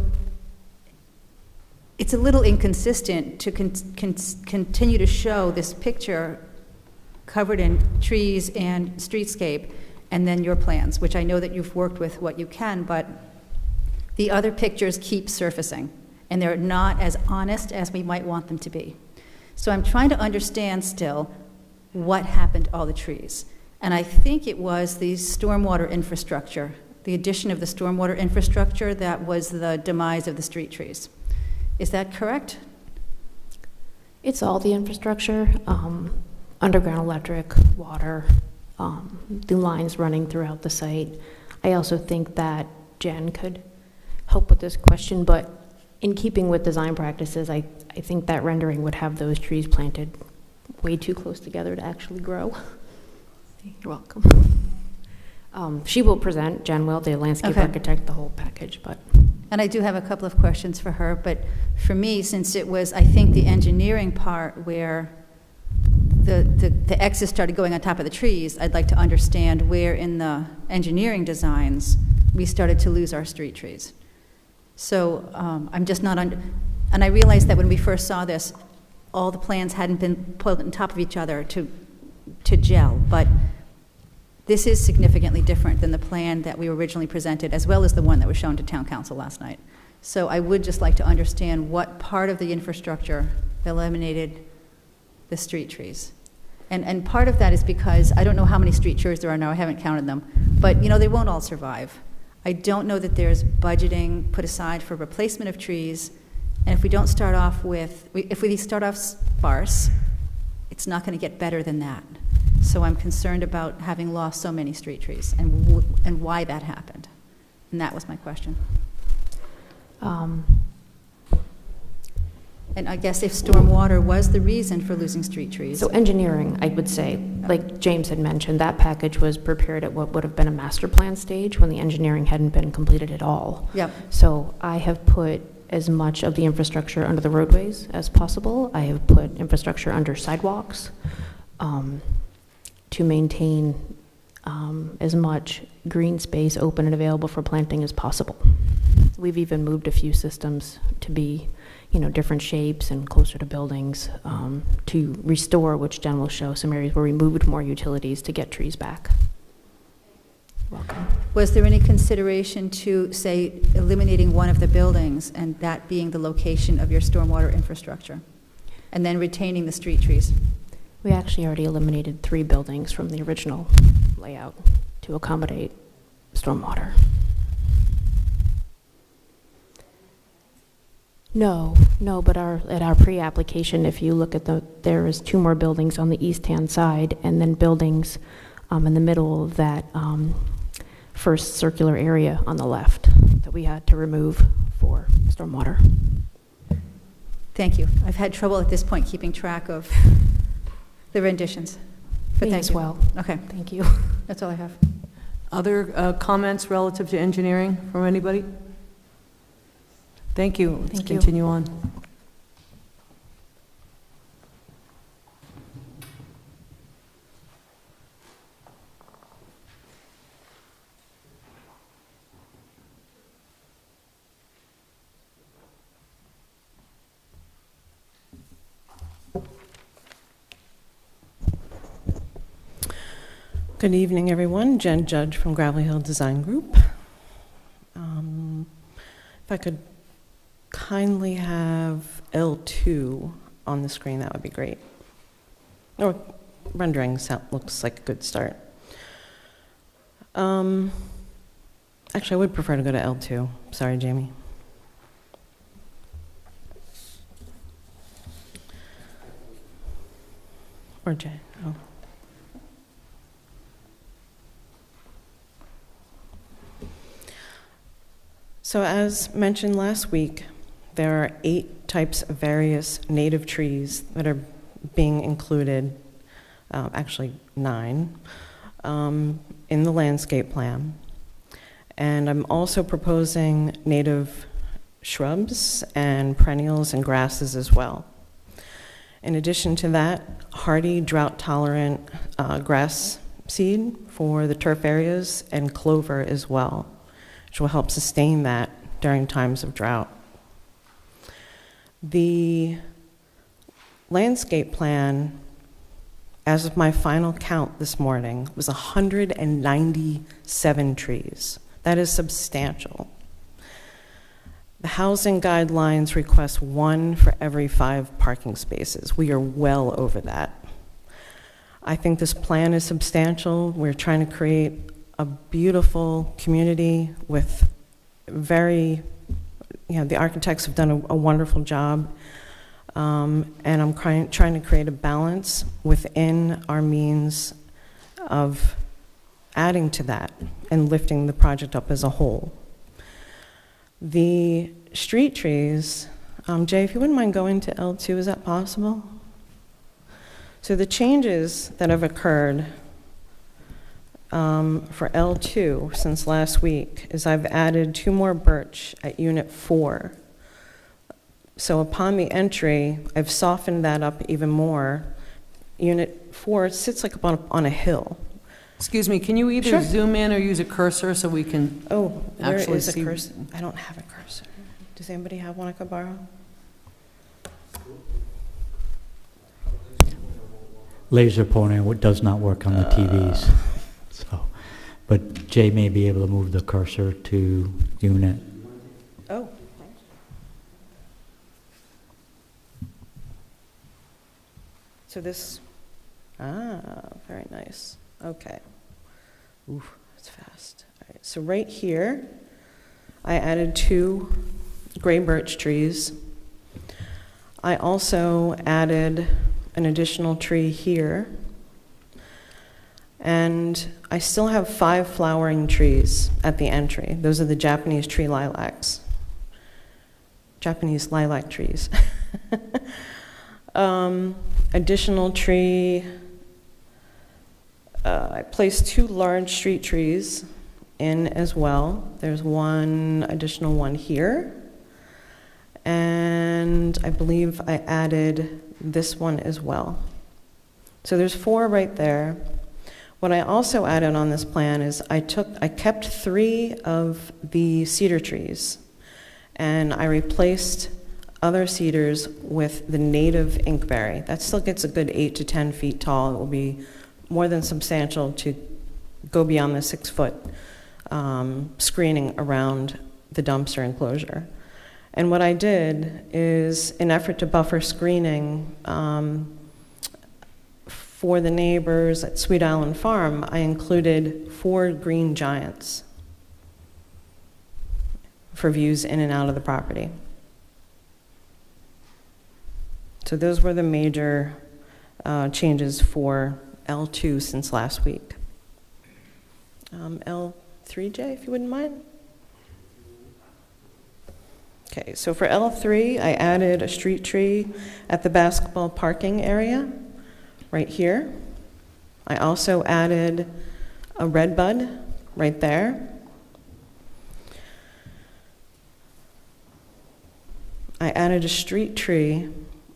it's a little inconsistent to continue to show this picture covered in trees and streetscape, and then your plans, which I know that you've worked with what you can, but the other pictures keep surfacing, and they're not as honest as we might want them to be. So I'm trying to understand still what happened to all the trees. And I think it was the stormwater infrastructure, the addition of the stormwater infrastructure that was the demise of the street trees. Is that correct? It's all the infrastructure. Underground electric, water, the lines running throughout the site. I also think that Jen could help with this question, but in keeping with design practices, I think that rendering would have those trees planted way too close together to actually grow. You're welcome. She will present, Jen will, the landscape architect, the whole package, but. And I do have a couple of questions for her, but for me, since it was, I think, the engineering part where the X's started going on top of the trees, I'd like to understand where in the engineering designs we started to lose our street trees. So I'm just not and I realized that when we first saw this, all the plans hadn't been put on top of each other to gel, but this is significantly different than the plan that we originally presented, as well as the one that was shown to Town Council last night. So I would just like to understand what part of the infrastructure eliminated the street trees. And part of that is because I don't know how many street trees there are now, I haven't counted them, but they won't all survive. I don't know that there's budgeting put aside for replacement of trees, and if we don't start off if we start off sparse, it's not going to get better than that. So I'm concerned about having lost so many street trees and why that happened. And that was my question. And I guess if stormwater was the reason for losing street trees. So engineering, I would say, like James had mentioned, that package was prepared at what would have been a master plan stage when the engineering hadn't been completed at all. Yep. So I have put as much of the infrastructure under the roadways as possible. I have put infrastructure under sidewalks to maintain as much green space open and available for planting as possible. We've even moved a few systems to be different shapes and closer to buildings to restore, which Jen will show, some areas where we moved more utilities to get trees back. Welcome. Was there any consideration to, say, eliminating one of the buildings and that being the location of your stormwater infrastructure, and then retaining the street trees? We actually already eliminated 3 buildings from the original layout to accommodate stormwater. No, but at our pre-application, if you look at there is 2 more buildings on the east-hand side, and then buildings in the middle of that first circular area on the left that we had to remove for stormwater. Thank you. I've had trouble at this point keeping track of the renditions. But Me thank as you. well. Okay. Thank you. That's all I have. Other comments relative to engineering from anybody? Thank you. Let's Thank you. continue on. Good evening, everyone. Jen Judge from Gravelly Hill Design Group. If I could kindly have L2 on the screen, that would be great. Or renderings looks like a good start. Actually, I would prefer to go to L2. Sorry, Jamie. Or J. Oh. So as mentioned last week, there are 8 types of various native trees that are being included, actually 9, in the landscape plan. And I'm also proposing native shrubs and perennials and grasses as well. In addition to that, hardy, drought-tolerant grass seed for the turf areas and clover as well, which will help sustain that during times of drought. The landscape plan, as of my final count this morning, was 197 trees. That is substantial. The housing guidelines request 1 for every 5 parking spaces. We are well over that. I think this plan is substantial. We're trying to create a beautiful community with the architects have done a wonderful job. And I'm trying to create a balance within our means of adding to that and lifting the project up as a whole. The street trees, Jay, if you wouldn't mind going to L2, is that possible? So the changes that have occurred for L2 since last week is I've added 2 more birch at unit 4. So upon the entry, I've softened that up even more, Unit 4 sits like up on a hill. Excuse me, can you either Sure. zoom in or use a cursor so we can Oh, where actually is a see? cursor? I don't have a cursor. Does anybody have one I could borrow? Laser pointer does not work on the TVs. So, but Jay may be able to move the cursor to unit. Oh. So this, very nice. Okay. Oof, that's fast. All right, so right here, I added 2 gray birch trees. I also added an additional tree here. And I still have 5 flowering trees at the entry. Those are the Japanese tree lilacs. Japanese lilac trees. Additional tree, I placed 2 large street trees in as well. There's one additional one here. And I believe I added this one as well. So there's 4 right there. What I also added on this plan is I kept 3 of the cedar trees, and I replaced other cedars with the native inkberry. That still gets a good 8 to 10 feet tall. It will be more than substantial to go beyond the 6-foot screening around the dumpster enclosure. And what I did is, in effort to buffer screening for the neighbors at Sweet Island Farm, I included 4 green giants for views in and out of the property. So those were the major changes for L2 since last week. L3, Jay, if you wouldn't mind. Okay, so for L3, I added a street tree at the basketball parking area, right here. I also added a red bud right there. I added a street tree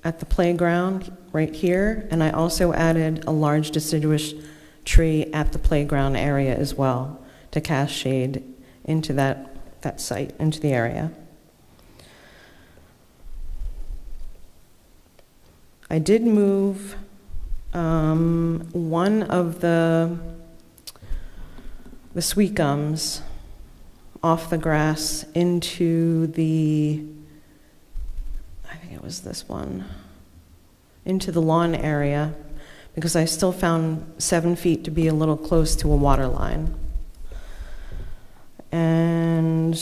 at the playground right here, and I also added a large deciduous tree at the playground area as well to cast shade into that site, into the area. I did move one of the sweet gums off the grass into the, I think it was this one, into the lawn area, because I still found 7 feet to be a little close to a water line. And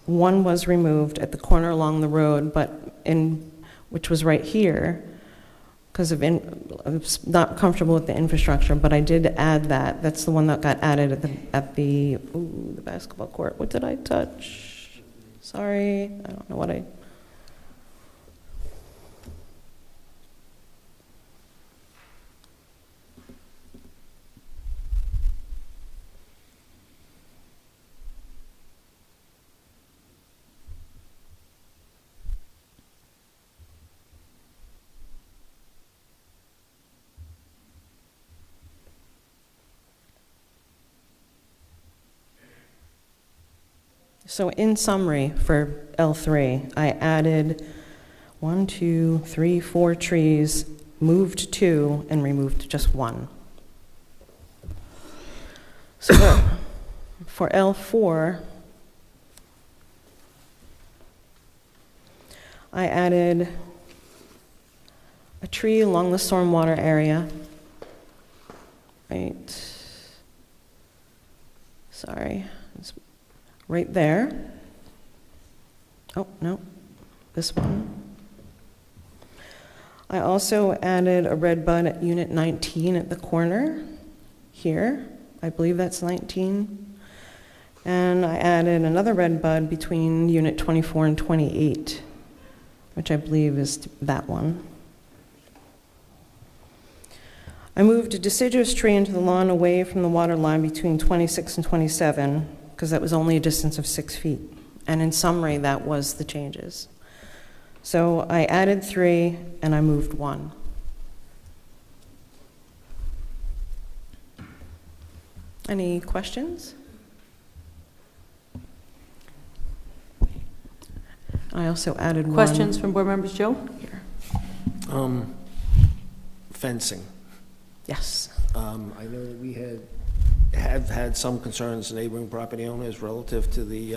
one was removed at the corner along the road, which was right here, because I was not comfortable with the infrastructure, but I did add that. That's the one that got added at the basketball court. What did I touch? Sorry, I don't know what I... So in summary, for L3, I added 1, 2, 3, 4 trees, moved 2, and removed just 1. So for L4, I added a tree along the stormwater area. Right. Sorry. It's right there. Oh, no, this one. I also added a red bud at Unit 19 at the corner here. I believe that's 19. And I added another red bud between Unit 24 and 28, which I believe is that one. I moved a deciduous tree into the lawn away from the water line between 26 and 27, because that was only a distance of 6 feet. And in summary, that was the changes. So I added 3 and I moved 1. Any questions? I also added 1. Questions from board members? Joe? Here. Fencing. Yes. I know that we have had some concerns, neighboring property owners, relative to the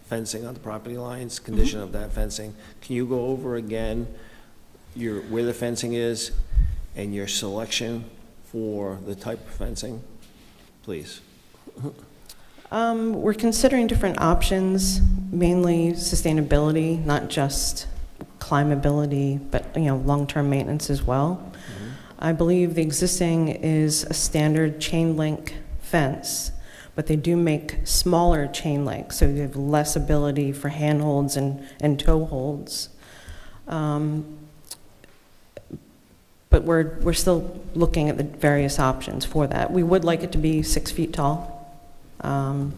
fencing on the property lines, condition of that fencing. Can you go over again where the fencing is and your selection for the type of fencing, please? We're considering different options, mainly sustainability, not just climbability, but long-term maintenance as well. I believe the existing is a standard chain link fence, but they do make smaller chain link, so you have less ability for handholds and toe holds. But we're still looking at the various options for that. We would like it to be 6 feet tall. But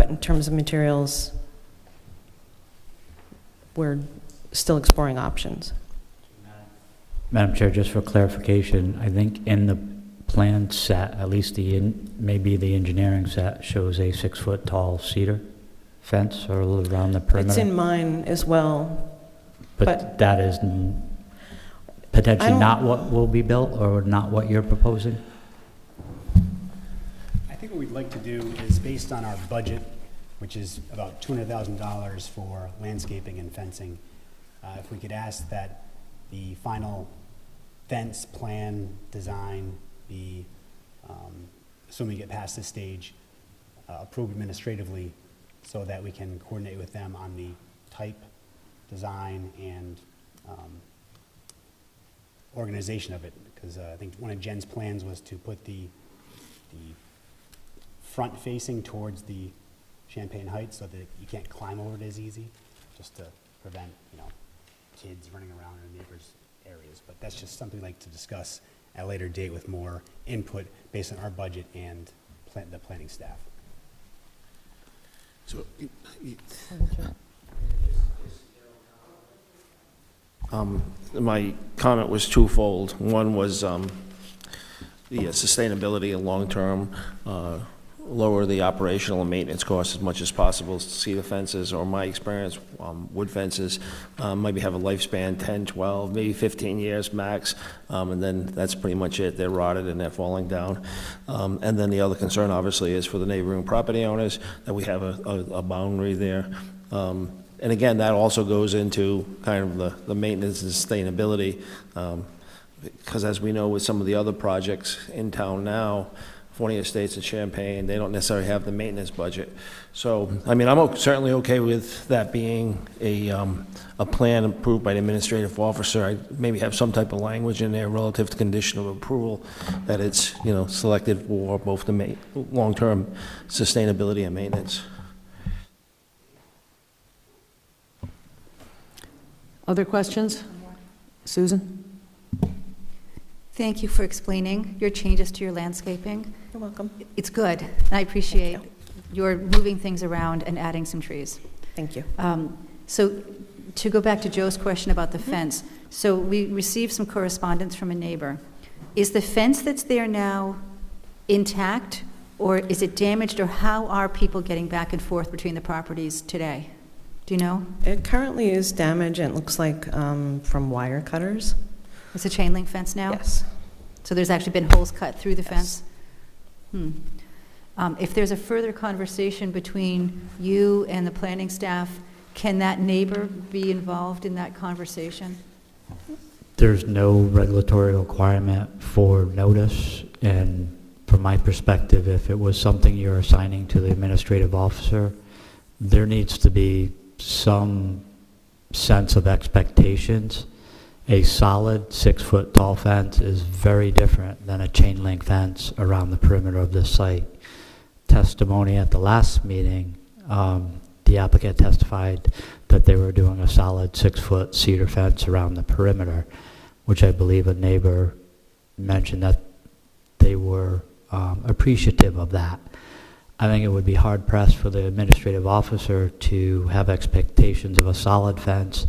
in terms of materials, we're still exploring options. Madam Chair, just for clarification, I think in the plan set, at least maybe the engineering set, shows a 6-foot tall cedar fence or around the perimeter. It's in mine as well. But that is potentially not what will be built or not what you're proposing? I think what we'd like to do is, based on our budget, which is about $200,000 for landscaping and fencing, if we could ask that the final fence plan design be, assuming we get past this stage, approved administratively, so that we can coordinate with them on the type, design, and organization of it. Because I think one of Jen's plans was to put the front facing towards the Champagne Heights so that you can't climb over it as easy, just to prevent, kids running around in neighbors' areas. But that's just something we'd like to discuss at a later date with more input based on our budget and the planning staff. So, my comment was twofold. One was the sustainability and long-term, lower the operational and maintenance costs as much as possible. Cedar fences, or my experience, wood fences, maybe have a lifespan 10, 12, maybe 15 years max, and then that's pretty much it. They're rotted and they're falling down. And then the other concern, obviously, is for the neighboring property owners, that we have a boundary there. And again, that also goes into kind of the maintenance and sustainability, because as we know with some of the other projects in town now, Fournier Estates and Champagne, they don't necessarily have the maintenance budget. So, I mean, I'm certainly okay with that being a plan approved by the administrative officer. I maybe have some type of language in there relative to condition of approval, that it's, selected for both the long-term sustainability and maintenance. Other questions? Susan? Thank you for explaining your changes to your landscaping. You're welcome. It's good, and I appreciate your moving things around and adding some trees. Thank you. So to go back to Joe's question about the fence, so we received some correspondence from a neighbor. Is the fence that's there now intact, or is it damaged, or how are people getting back and forth between the properties today? Do you know? It currently is damaged, and it looks like from wire cutters. It's a chain link fence now? Yes. So there's actually been holes cut through the fence? If there's a further conversation between you and the planning staff, can that neighbor be involved in that conversation? There's no regulatory requirement for notice, and from my perspective, if it was something you're assigning to the administrative officer, there needs to be some sense of expectations. A solid 6-foot tall fence is very different than a chain link fence around the perimeter of this site. Testimony at the last meeting, the applicant testified that they were doing a solid 6-foot cedar fence around the perimeter, which I believe a neighbor mentioned that they were appreciative of that. I think it would be hard pressed for the administrative officer to have expectations of a solid fence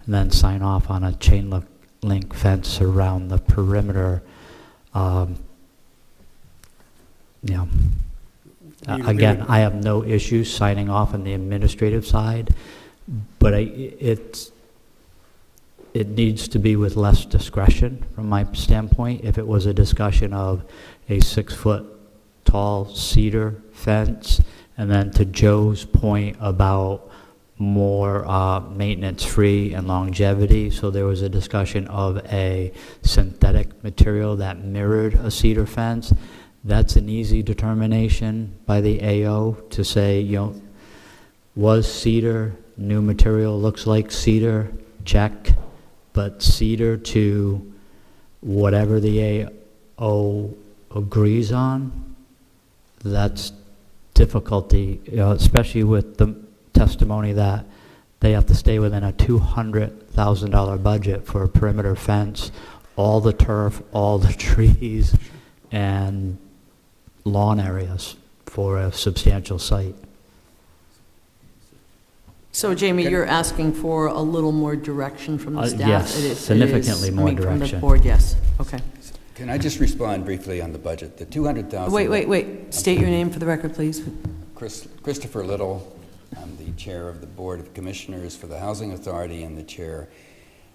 and then sign off on a chain link fence around the perimeter. You know, again, I have no issue signing off on the administrative side, but it needs to be with less discretion from my standpoint. If it was a discussion of a 6-foot tall cedar fence, and then to Joe's point about more maintenance-free and longevity, so there was a discussion of a synthetic material that mirrored a cedar fence. That's an easy determination by the AO to say, you know, was cedar, new material looks like cedar, check, but cedar to whatever the AO agrees on, that's difficulty, you know, especially with the testimony that they have to stay within a $200,000 budget for a perimeter fence, all the turf, all the trees, and lawn areas for a substantial site. So Jamie, you're asking for a little more direction from the staff? Yes, significantly more From the direction. board, yes, okay. Can I just respond briefly on the budget? The 200,000... Wait, state your name for the record, please. Christopher Little. I'm the chair of the Board of Commissioners for the Housing Authority and the chair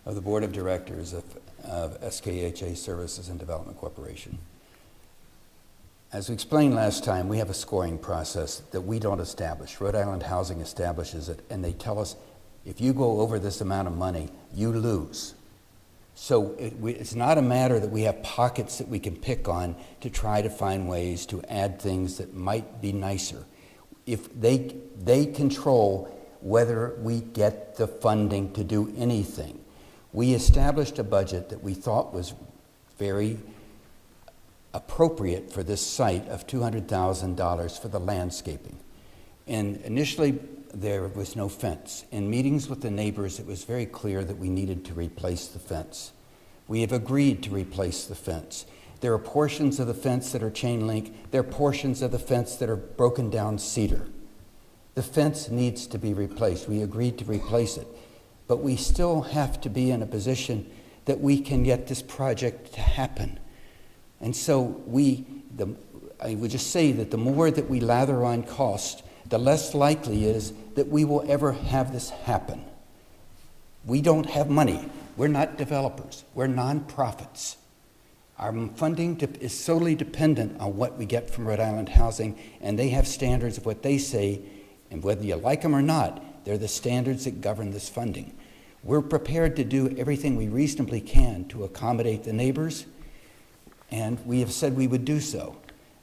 of the Board of Directors of SKHA Services and Development Corporation. As we explained last time, we have a scoring process that we don't establish. Rhode Island Housing establishes it, and they tell us, if you go over this amount of money, you lose. So it's not a matter that we have pockets that we can pick on to try to find ways to add things that might be nicer. If they control whether we get the funding to do anything. We established a budget that we thought was very appropriate for this site of $200,000 for the landscaping. And initially, there was no fence. In meetings with the neighbors, it was very clear that we needed to replace the fence. We have agreed to replace the fence. There are portions of the fence that are chain link. There are portions of the fence that are broken down cedar. The fence needs to be replaced. We agreed to replace it. But we still have to be in a position that we can get this project to happen. And so I would just say that the more that we lather on cost, the less likely is that we will ever have this happen. We don't have money. We're not developers. We're nonprofits. Our funding is solely dependent on what we get from Rhode Island Housing, and they have standards of what they say, and whether you like them or not, they're the standards that govern this funding. We're prepared to do everything we reasonably can to accommodate the neighbors, and we have said we would do so.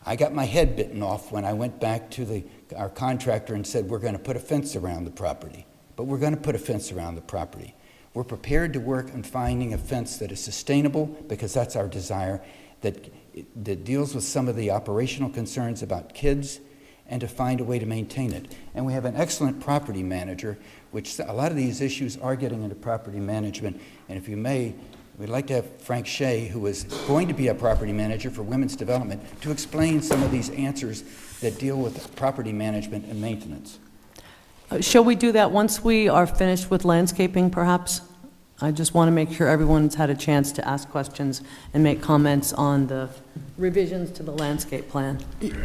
I got my head bitten off when I went back to our contractor and said, we're going to put a fence around the property. But we're going to put a fence around the property. We're prepared to work on finding a fence that is sustainable, because that's our desire, that deals with some of the operational concerns about kids, and to find a way to maintain it. And we have an excellent property manager, which a lot of these issues are getting into property management. And if you may, we'd like to have Frank Shea, who is going to be a property manager for Women's Development, to explain some of these answers that deal with property management and maintenance. Shall we do that once we are finished with landscaping, perhaps? I just want to make sure everyone's had a chance to ask questions and make comments on the revisions to the landscape plan.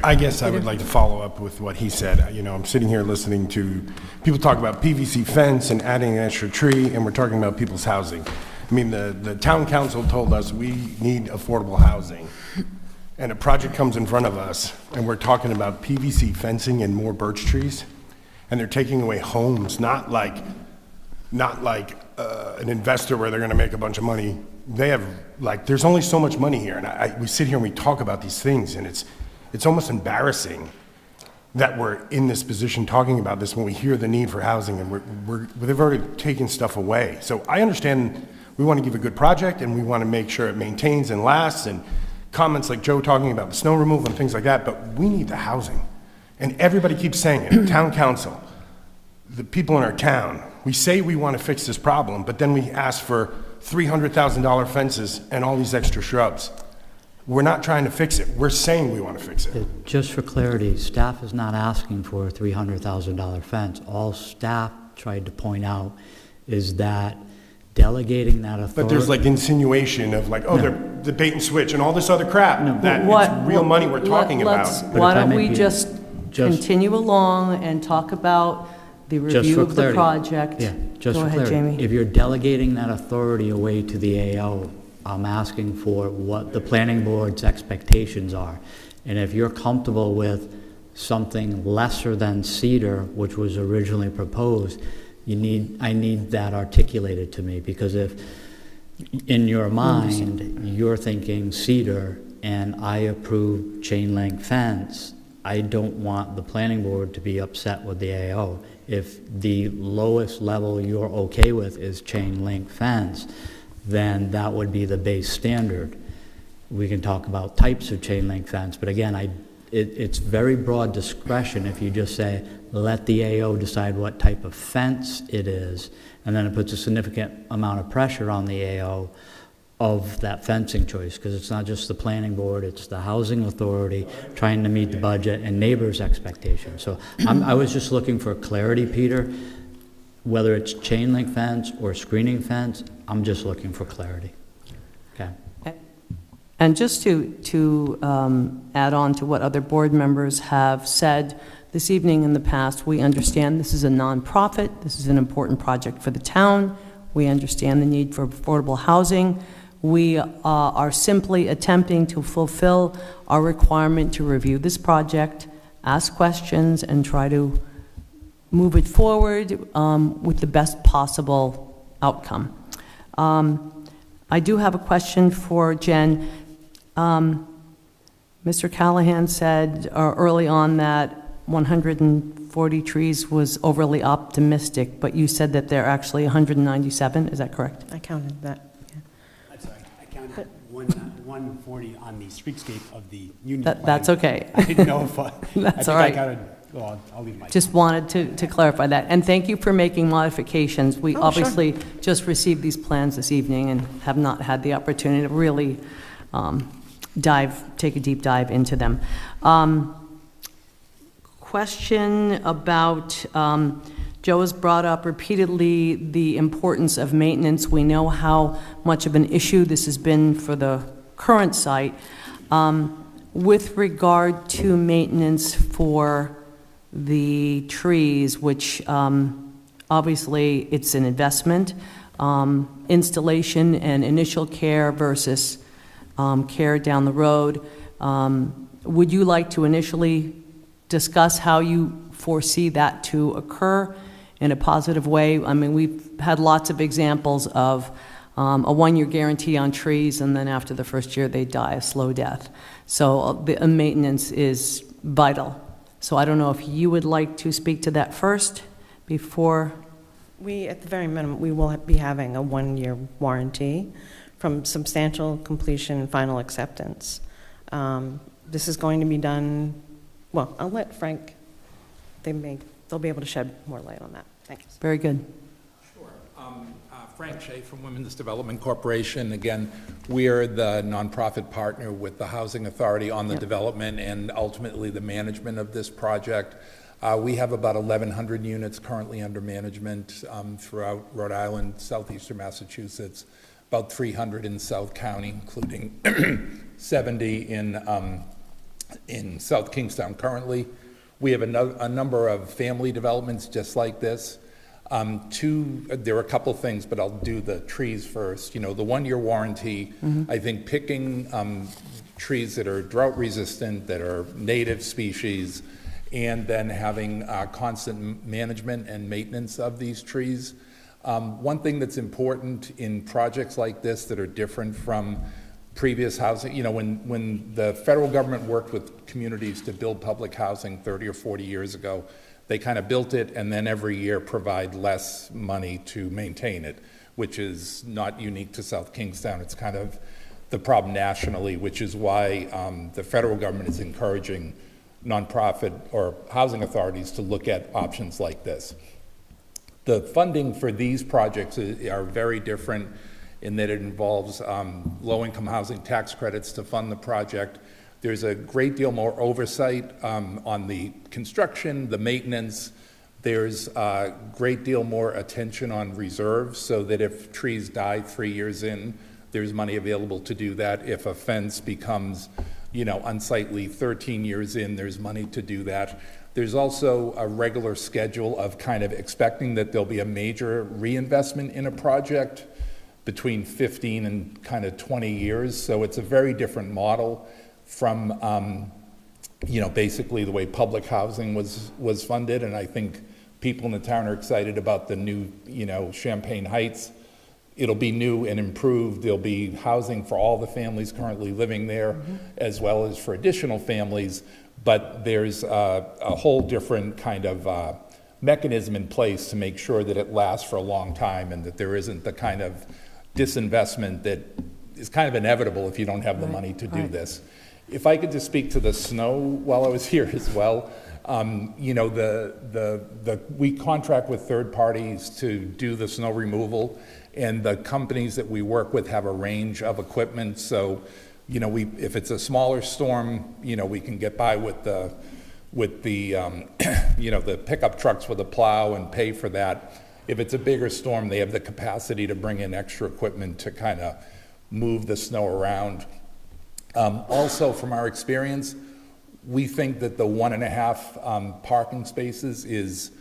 I guess I would like to follow up with what he said. You know, I'm sitting here listening to people talk about PVC fence and adding an extra tree, and we're talking about people's housing. I mean, the town council told us we need affordable housing, and a project comes in front of us, and we're talking about PVC fencing and more birch trees, and they're taking away homes, not like an investor where they're going to make a bunch of money. They have, like, there's only so much money here, and we sit here and we talk about these things, and it's almost embarrassing that we're in this position talking about this when we hear the need for housing, and they've already taken stuff away. So I understand we want to give a good project, and we want to make sure it maintains and lasts, and comments like Joe talking about the snow removal and things like that, but we need the housing. And everybody keeps saying it, town council, the people in our town, we say we want to fix this problem, but then we ask for $300,000 fences and all these extra shrubs. We're not trying to fix it. We're saying we want to fix it. Just for clarity, staff is not asking for a $300,000 fence. All staff tried to point out is that delegating that authority. But there's like insinuation of like, oh, they're the bait and switch and all this other crap, that What- it's real money we're talking let's- about. But Why if I don't may we be- just just- continue along and talk about the Just review for of the clarity. project? Yeah, just Go for ahead, clarity. Jamie. If you're delegating that authority away to the AO, I'm asking for what the planning board's expectations are. And if you're comfortable with something lesser than cedar, which was originally proposed, I need that articulated to me, because if in your mind, you're thinking cedar and I approve chain link fence, I don't want the planning board to be upset with the AO. If the lowest level you're okay with is chain link fence, then that would be the base standard. We can talk about types of chain link fence, but again, it's very broad discretion if you just say, let the AO decide what type of fence it is, and then it puts a significant amount of pressure on the AO of that fencing choice, because it's not just the planning board, it's the housing authority trying to meet the budget and neighbors' expectations. So I was just looking for clarity, Peter, whether it's chain link fence or screening fence, I'm just looking for clarity. Okay. And just to add on to what other board members have said this evening in the past, we understand this is a nonprofit. This is an important project for the town. We understand the need for affordable housing. We are simply attempting to fulfill our requirement to review this project, ask questions, and try to move it forward with the best possible outcome. I do have a question for Jen. Mr. Callahan said early on that 140 trees was overly optimistic, but you said that there are actually 197, is that correct? I counted that. I'm sorry, I counted 140 on the streetscape of the Union Plan. That's okay. I didn't know if, That's I all right. think I counted, well, I'll leave my. Just wanted to clarify that. And thank you for making modifications. We Oh, sure. obviously just received these plans this evening and have not had the opportunity to really take a deep dive into them. Question about, Joe has brought up repeatedly the importance of maintenance. We know how much of an issue this has been for the current site. With regard to maintenance for the trees, which obviously it's an investment, installation and initial care versus care down the road, would you like to initially discuss how you foresee that to occur in a positive way? I mean, we've had lots of examples of a one-year guarantee on trees, and then after the first year, they die a slow death. So the maintenance is vital. So I don't know if you would like to speak to that first before. We, at the very minimum, we will be having a one-year warranty from substantial completion and final acceptance. This is going to be done, well, I'll let Frank, they'll be able to shed more light on that. Thanks. Very good. Sure. Frank Shea from Women's Development Corporation. Again, we are the nonprofit partner with the Housing Authority on the development and ultimately the management of this project. We have about 1,100 units currently under management throughout Rhode Island, southeastern Massachusetts, about 300 in South County, including 70 in South Kingstown currently. We have a number of family developments just like this. There are a couple things, but I'll do the trees first. You know, the one-year warranty, I think picking trees that are drought resistant, that are native species, and then having constant management and maintenance of these trees. One thing that's important in projects like this that are different from previous housing, you know, when the federal government worked with communities to build public housing 30 or 40 years ago, they kind of built it and then every year provide less money to maintain it, which is not unique to South Kingstown. It's kind of the problem nationally, which is why the federal government is encouraging nonprofit or housing authorities to look at options like this. The funding for these projects are very different in that it involves low-income housing tax credits to fund the project. There's a great deal more oversight on the construction, the maintenance, There's a great deal more attention on reserves, so that if trees die 3 years in, there's money available to do that. If a fence becomes, unsightly 13 years in, there's money to do that. There's also a regular schedule of kind of expecting that there'll be a major reinvestment in a project between 15 and kind of 20 years. So it's a very different model from, basically the way public housing was funded. And I think people in the town are excited about the new, Champagne Heights. It'll be new and improved. There'll be housing for all the families currently living there, as well as for additional families. But there's a whole different kind of mechanism in place to make sure that it lasts for a long time and that there isn't the kind of disinvestment that is kind of inevitable if you don't have the money to do this. If I could just speak to the snow while I was here as well. We contract with third parties to do the snow removal, and the companies that we work with have a range of equipment. So, if it's a smaller storm, we can get by with the the pickup trucks with a plow and pay for that. If it's a bigger storm, they have the capacity to bring in extra equipment to kind of move the snow around. Also, from our experience, we think that the 1.5 parking spaces is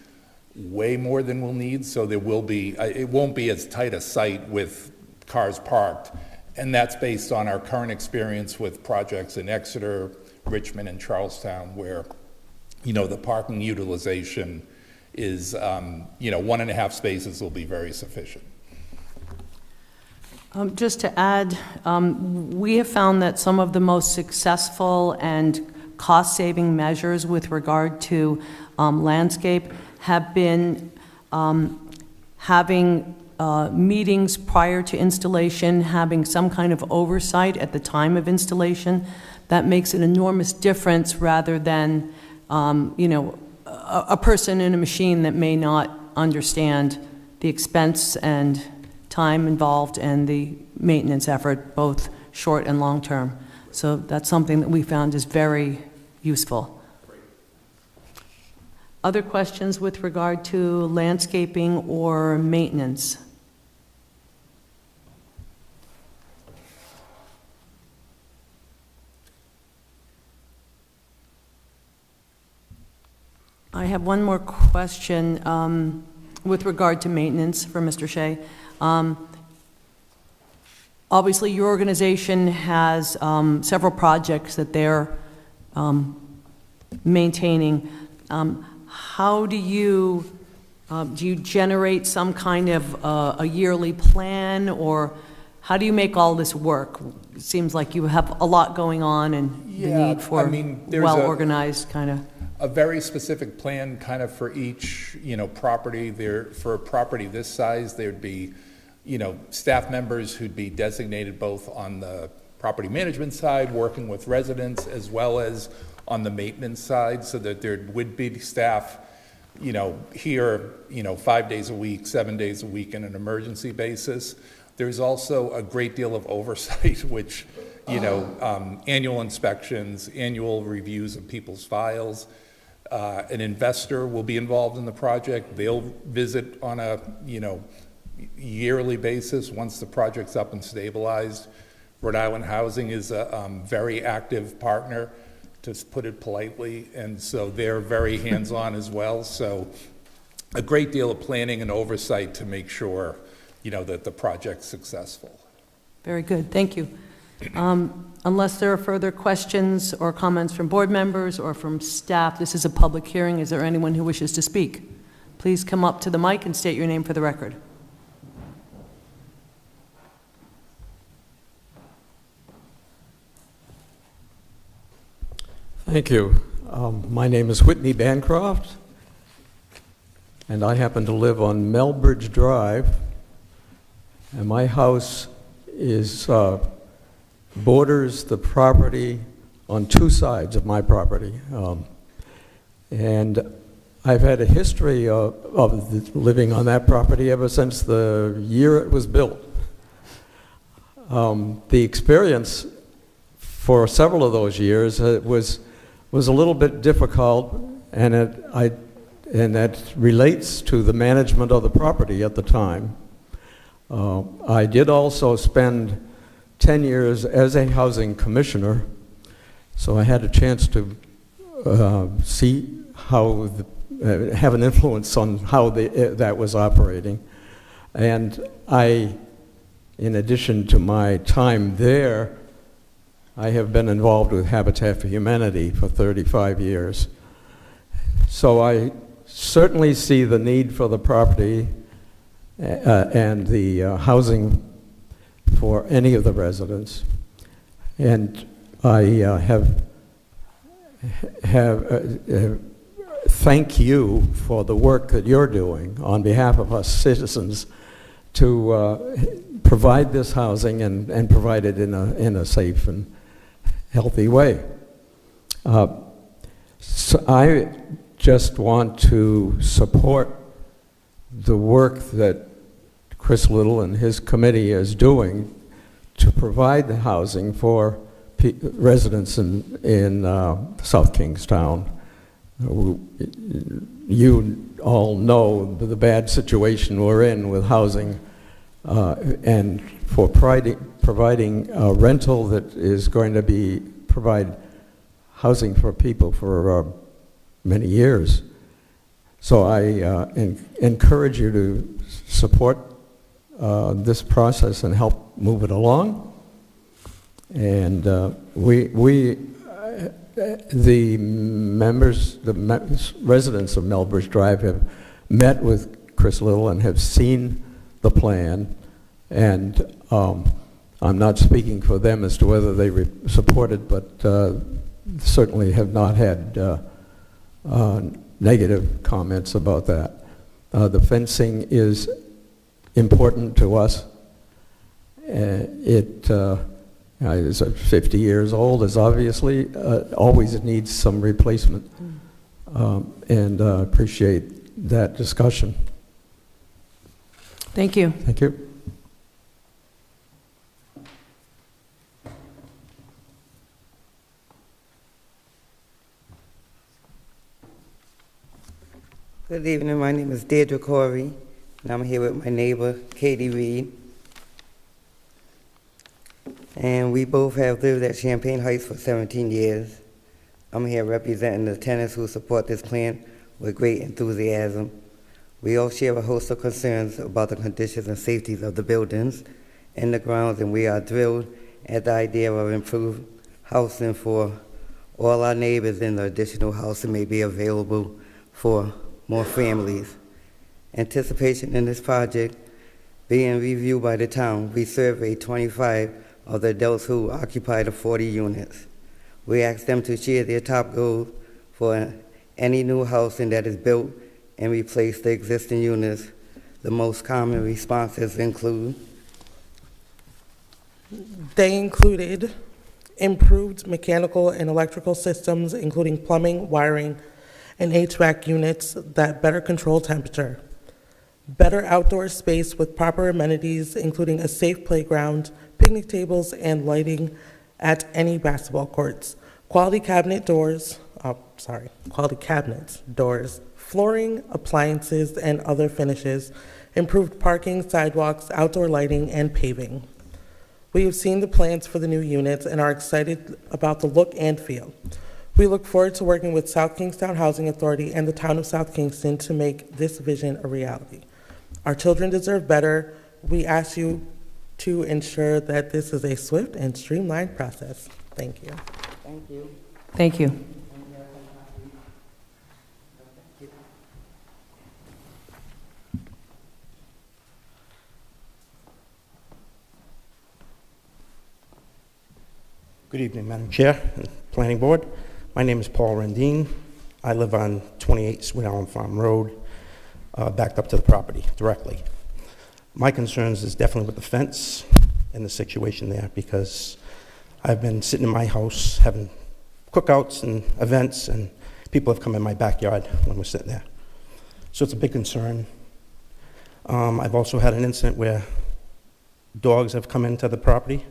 way more than we'll need, so there will be, it won't be as tight a site with cars parked, and that's based on our current experience with projects in Exeter, Richmond, and Charlestown, where, the parking utilization is, 1.5 spaces will be very sufficient. Just to add, we have found that some of the most successful and cost-saving measures with regard to landscape have been having meetings prior to installation, having some kind of oversight at the time of installation. That makes an enormous difference rather than, a person in a machine that may not understand the expense and time involved and the maintenance effort, both short and long term. So that's something that we found is very useful. Other questions with regard to landscaping or maintenance? I have one more question with regard to maintenance for Mr. Shea. Obviously, your organization has several projects that they're maintaining. How do you generate some kind of a yearly plan, or how do you make all this work? It seems like you have a lot going on and the need for well-organized kind of. A very specific plan kind of for each, property. For a property this size, there'd be, staff members who'd be designated both on the property management side, working with residents, as well as on the maintenance side, so that there would be staff, here, 5 days a week, 7 days a week in an emergency basis. There's also a great deal of oversight, which, annual inspections, annual reviews of people's files. An investor will be involved in the project. They'll visit on a, yearly basis once the project's up and stabilized. Rhode Island Housing is a very active partner, to put it politely, and so they're very hands-on as well. So a great deal of planning and oversight to make sure, that the project's successful. Very good, thank you. Unless there are further questions or comments from board members or from staff, this is a public hearing. Is there anyone who wishes to speak? Please come up to the mic and state your name for the record. Thank you. My name is Whitney Bancroft, and I happen to live on Melbridge Drive, and my house is borders the property on two sides of my property. And I've had a history of living on that property ever since the year it was built. The experience for several of those years was a little bit difficult, and I that relates to the management of the property at the time. I did also spend 10 years as a housing commissioner, so I had a chance to see how, have an influence on how that was operating. And I, in addition to my time there, I have been involved with Habitat for Humanity for 35 years. So I certainly see the need for the property and the housing for any of the residents. And I thank you for the work that you're doing on behalf of us citizens to provide this housing and provide it in a safe and healthy way. So I just want to support the work that Chris Little and his committee is doing to provide the housing for residents in South Kingstown. You all know the bad situation we're in with housing, and for providing a rental that is going to provide housing for people for many years. So I encourage you to support this process and help move it along. And the residents of Melbridge Drive have met with Chris Little and have seen the plan, and I'm not speaking for them as to whether they support it, but certainly have not had negative comments about that. The fencing is important to us. It is 50 years old, is obviously always needs some replacement, and appreciate that discussion. Thank you. Thank you. Good evening. My name is Deirdre Corey, and I'm here with my neighbor, Katie Reed. And we both have lived at Champaign Heights for 17 years. I'm here representing the tenants who support this plan with great enthusiasm. We all share a host of concerns about the conditions and safety of the buildings and the grounds, and we are thrilled at the idea of improved housing for all our neighbors, and the additional housing may be available for more families. Anticipation in this project being reviewed by the town, we surveyed 25 of the adults who occupy the 40 units. We asked them to share their top goals for any new housing that is built and replace the existing units. The most common responses include: they included improved mechanical and electrical systems, including plumbing, wiring, and HVAC units that better control temperature, better outdoor space with proper amenities, including a safe playground, picnic tables, and lighting at any basketball courts, quality cabinets, doors, flooring, appliances, and other finishes, improved parking, sidewalks, outdoor lighting, and paving. We have seen the plans for the new units and are excited about the look and feel. We look forward to working with South Kingstown Housing Authority and the town of South Kingston to make this vision a reality. Our children deserve better. We ask you to ensure that this is a swift and streamlined process. Thank you. Thank you. Thank you. Good evening, Madam Chair and Planning Board. My name is Paul Rendine. I live on 28 Sweet Elm Farm Road, backed up to the property directly. My concerns is definitely with the fence and the situation there, because I've been sitting in my house having cookouts and events, and people have come in my backyard when we're sitting there. So it's a big concern. I've also had an incident where dogs have come into the property,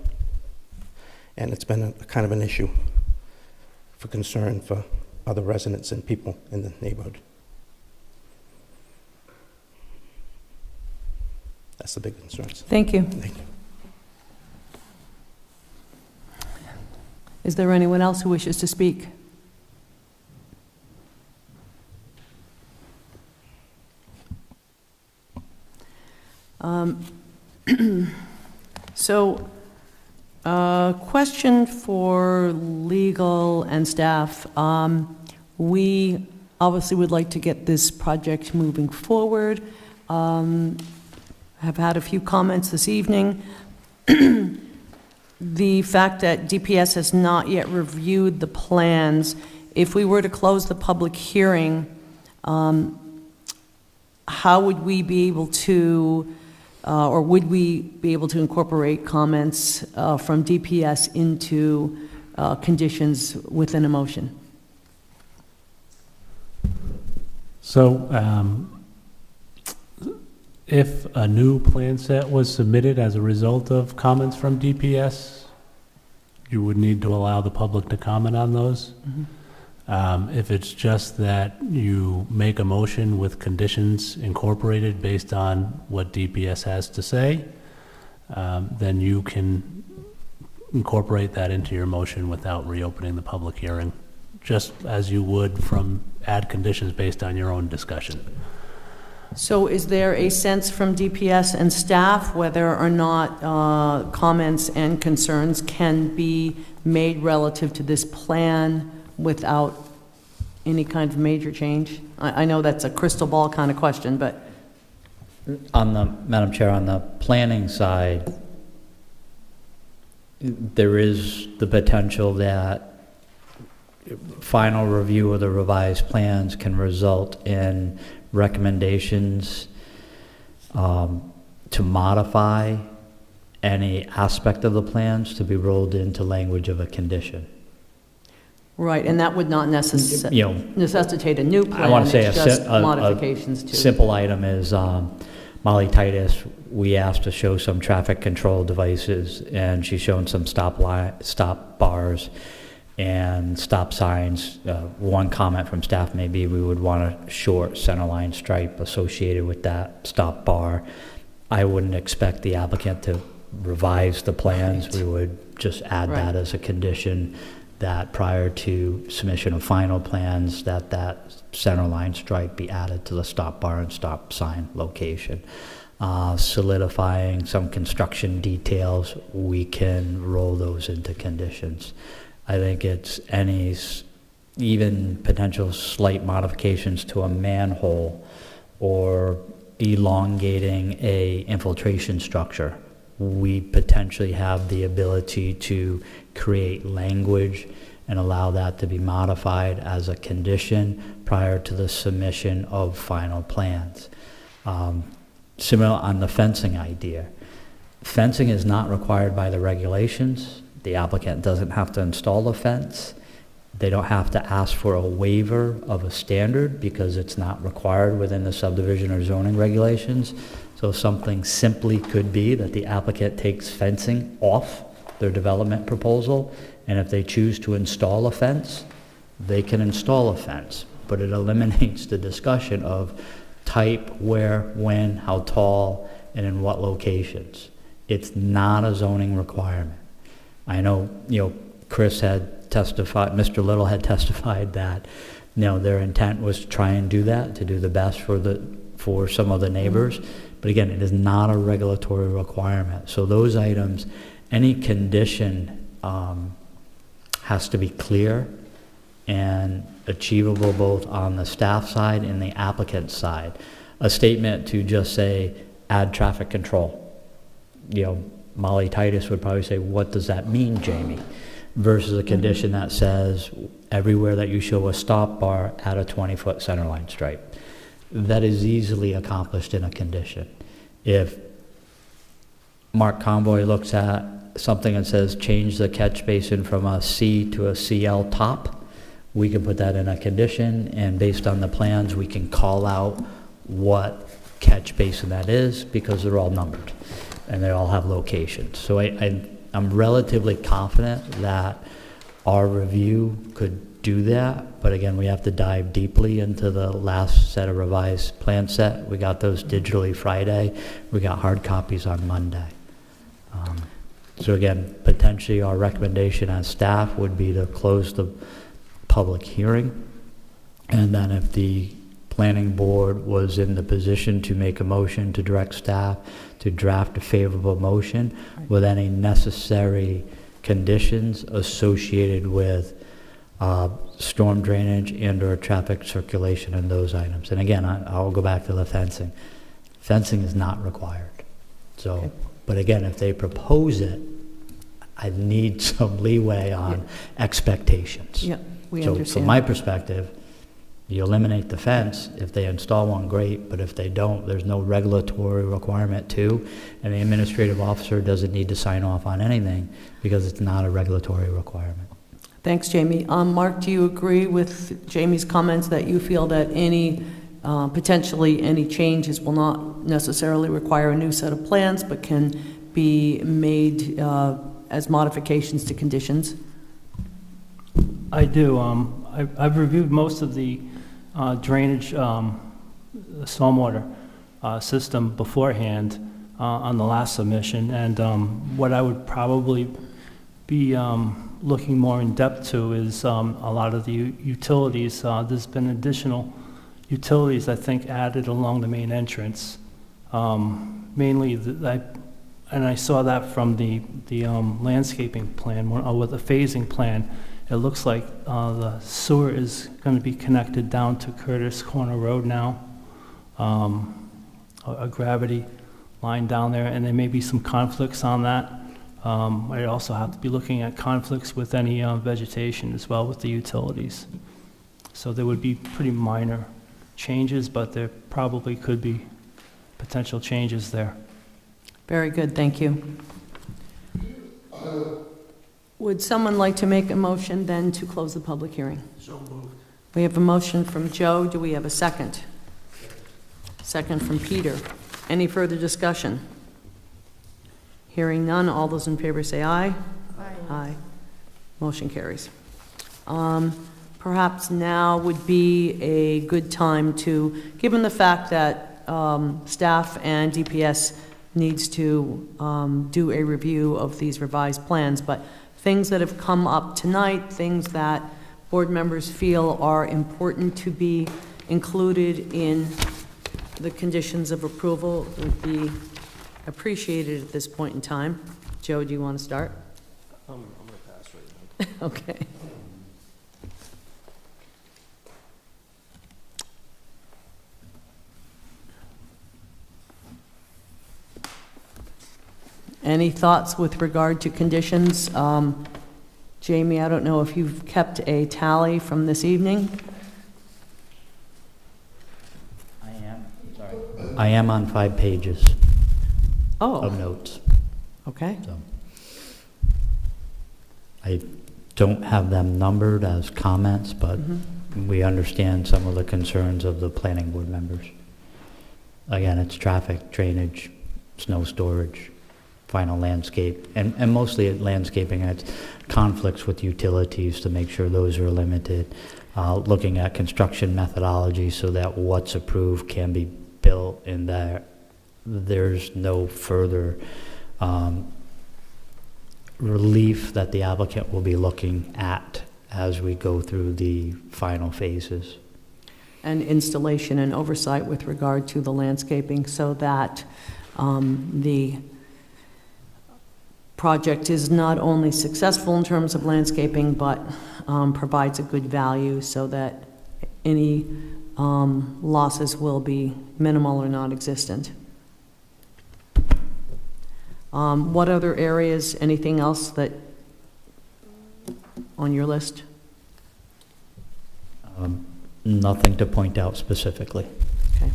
and it's been a kind of an issue for concern for other residents and people in the neighborhood. That's the big concerns. Thank you. Thank you. Is there anyone else who wishes to speak? So, question for legal and staff. We obviously would like to get this project moving forward. Have had a few comments this evening. The fact that DPS has not yet reviewed the plans, if we were to close the public hearing, how would we be able to, or would we be able to incorporate comments from DPS into conditions within a motion? So, if a new plan set was submitted as a result of comments from DPS, you would need to allow the public to comment on those. If it's just that you make a motion with conditions incorporated based on what DPS has to say, then you can incorporate that into your motion without reopening the public hearing, just as you would add conditions based on your own discussion. So is there a sense from DPS and staff whether or not comments and concerns can be made relative to this plan without any kind of major change? I know that's a crystal ball kind of question, but... Madam Chair, on the planning side, there is the potential that final review of the revised plans can result in recommendations to modify any aspect of the plans to be rolled into language of a condition. Right, and that would not necessitate a new plan. I want to say it's just modifications to. Simple item is Molly Titus, we asked to show some traffic control devices, and she's shown some stop bars and stop signs. One comment from staff may be we would want a short center line stripe associated with that stop bar. I wouldn't expect the applicant to revise the plans. We would just add that as a condition that prior to submission of final plans that center line stripe be added to the stop bar and stop sign location. Solidifying some construction details, we can roll those into conditions. I think it's even potential slight modifications to a manhole or elongating a infiltration structure. We potentially have the ability to create language and allow that to be modified as a condition prior to the submission of final plans. Similar on the fencing idea. Fencing is not required by the regulations. The applicant doesn't have to install a fence. They don't have to ask for a waiver of a standard because it's not required within the subdivision or zoning regulations. So something simply could be that the applicant takes fencing off their development proposal, and if they choose to install a fence, they can install a fence. But it eliminates the discussion of type, where, when, how tall, and in what locations. It's not a zoning requirement. I know, Chris had testified, Mr. Little had testified that, their intent was to try and do that, to do the best for some of the neighbors. But again, it is not a regulatory requirement. So those items, any condition has to be clear and achievable both on the staff side and the applicant side. A statement to just say, add traffic control. Molly Titus would probably say, what does that mean, Jamie? Versus a condition that says, everywhere that you show a stop bar, add a 20-foot centerline stripe. That is easily accomplished in a condition. If Mark Convoy looks at something and says, change the catch basin from a C to a CL top, we can put that in a condition, and based on the plans, we can call out what catch basin that is because they're all numbered and they all have locations. So I'm relatively confident that our review could do that, but again, we have to dive deeply into the last set of revised plan set. We got those digitally Friday. We got hard copies on Monday. So again, potentially our recommendation as staff would be to close the public hearing. And then if the planning board was in the position to make a motion to direct staff to draft a favorable motion with any necessary conditions associated with storm drainage and/or traffic circulation and those items. And again, I'll go back to the fencing. Fencing is not required. So, but again, if they propose it, I need some leeway on expectations. Yeah, we So understand. from my perspective, you eliminate the fence. If they install one, great, but if they don't, there's no regulatory requirement to, and the administrative officer doesn't need to sign off on anything because it's not a regulatory requirement. Thanks, Jamie. Mark, do you agree with Jamie's comments that you feel that any, potentially any changes will not necessarily require a new set of plans, but can be made as modifications to conditions? I do. I've reviewed most of the drainage, stormwater system beforehand on the last submission, and what I would probably be looking more in depth to is a lot of the utilities. There's been additional utilities, I think, added along the main entrance. Mainly, and I saw that from the landscaping plan, with the phasing plan. It looks like the sewer is going to be connected down to Curtis Corner Road now, a gravity line down there, and there may be some conflicts on that. I'd also have to be looking at conflicts with any vegetation as well with the utilities. So there would be pretty minor changes, but there probably could be potential changes there. Very good, thank you. Would someone like to make a motion then to close the public hearing? So moved. We have a motion from Joe. Do we have a second? Second from Peter. Any further discussion? Hearing none, all those in favor say aye. Aye. Aye. Motion carries. Perhaps now would be a good time to, given the fact that staff and DPS needs to do a review of these revised plans, but things that have come up tonight, things that board members feel are important to be included in the conditions of approval would be appreciated at this point in time. Joe, do you want to start? I'm going to pass right now. Okay. Any thoughts with regard to conditions? Jamie, I don't know if you've kept a tally from this evening? I am on 5 pages of notes. Okay. So I don't have them numbered as comments, but we understand some of the concerns of the planning board members. Again, it's traffic, drainage, snow storage, final landscape, and mostly landscaping, and it's conflicts with utilities to make sure those are limited. Looking at construction methodology so that what's approved can be built and that there's no further relief that the applicant will be looking at as we go through the final phases. And installation and oversight with regard to the landscaping so that the project is not only successful in terms of landscaping, but provides a good value so that any losses will be minimal or non-existent. What other areas, anything else that on your list? Nothing to point out specifically. Okay.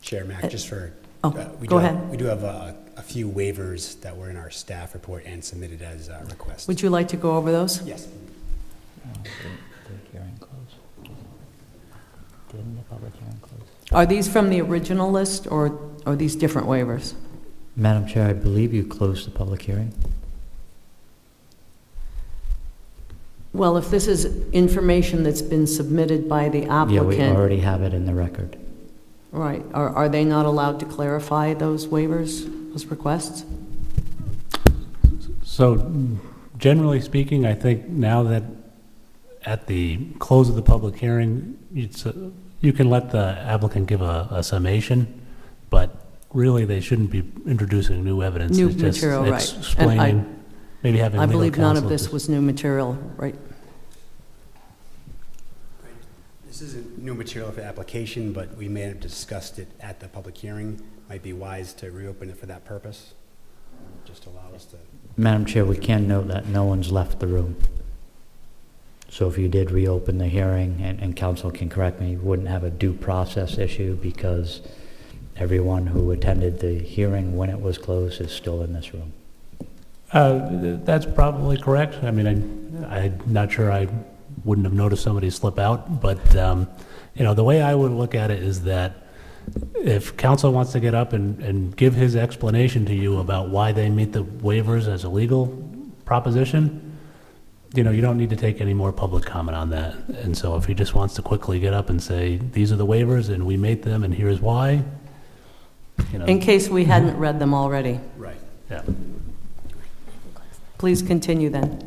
Chair Mac, just for, go ahead. We do have a few waivers that were in our staff report and submitted as requests. Would you like to go over those? Yes. Are these from the original list or are these different waivers? Madam Chair, I believe you closed the public hearing. Well, if this is information that's been submitted by the Yeah, applicant... we already have it in the record. Right. Are they not allowed to clarify those waivers, those requests? So generally speaking, I think now that at the close of the public hearing, you can let the applicant give a summation, but really they shouldn't be introducing new evidence. New It's just- material, it's right. And explaining, maybe having I legal believe none of counsel this just- was new material, right? This isn't new material for the application, but we may have discussed it at the public hearing. Might be wise to reopen it for that purpose, just to allow us to... Madam Chair, we can note that no one's left the room. So if you did reopen the hearing, and counsel can correct me, you wouldn't have a due process issue because everyone who attended the hearing when it was closed is still in this room. That's probably correct. I mean, I'm not sure I wouldn't have noticed somebody slip out, but, you know, the way I would look at it is that if counsel wants to get up and give his explanation to you about why they meet the waivers as a legal proposition, you know, you don't need to take any more public comment on that. And so if he just wants to quickly get up and say, these are the waivers and we made them and here's why, you know. In case we hadn't read them already. Right. Yeah. Please continue then.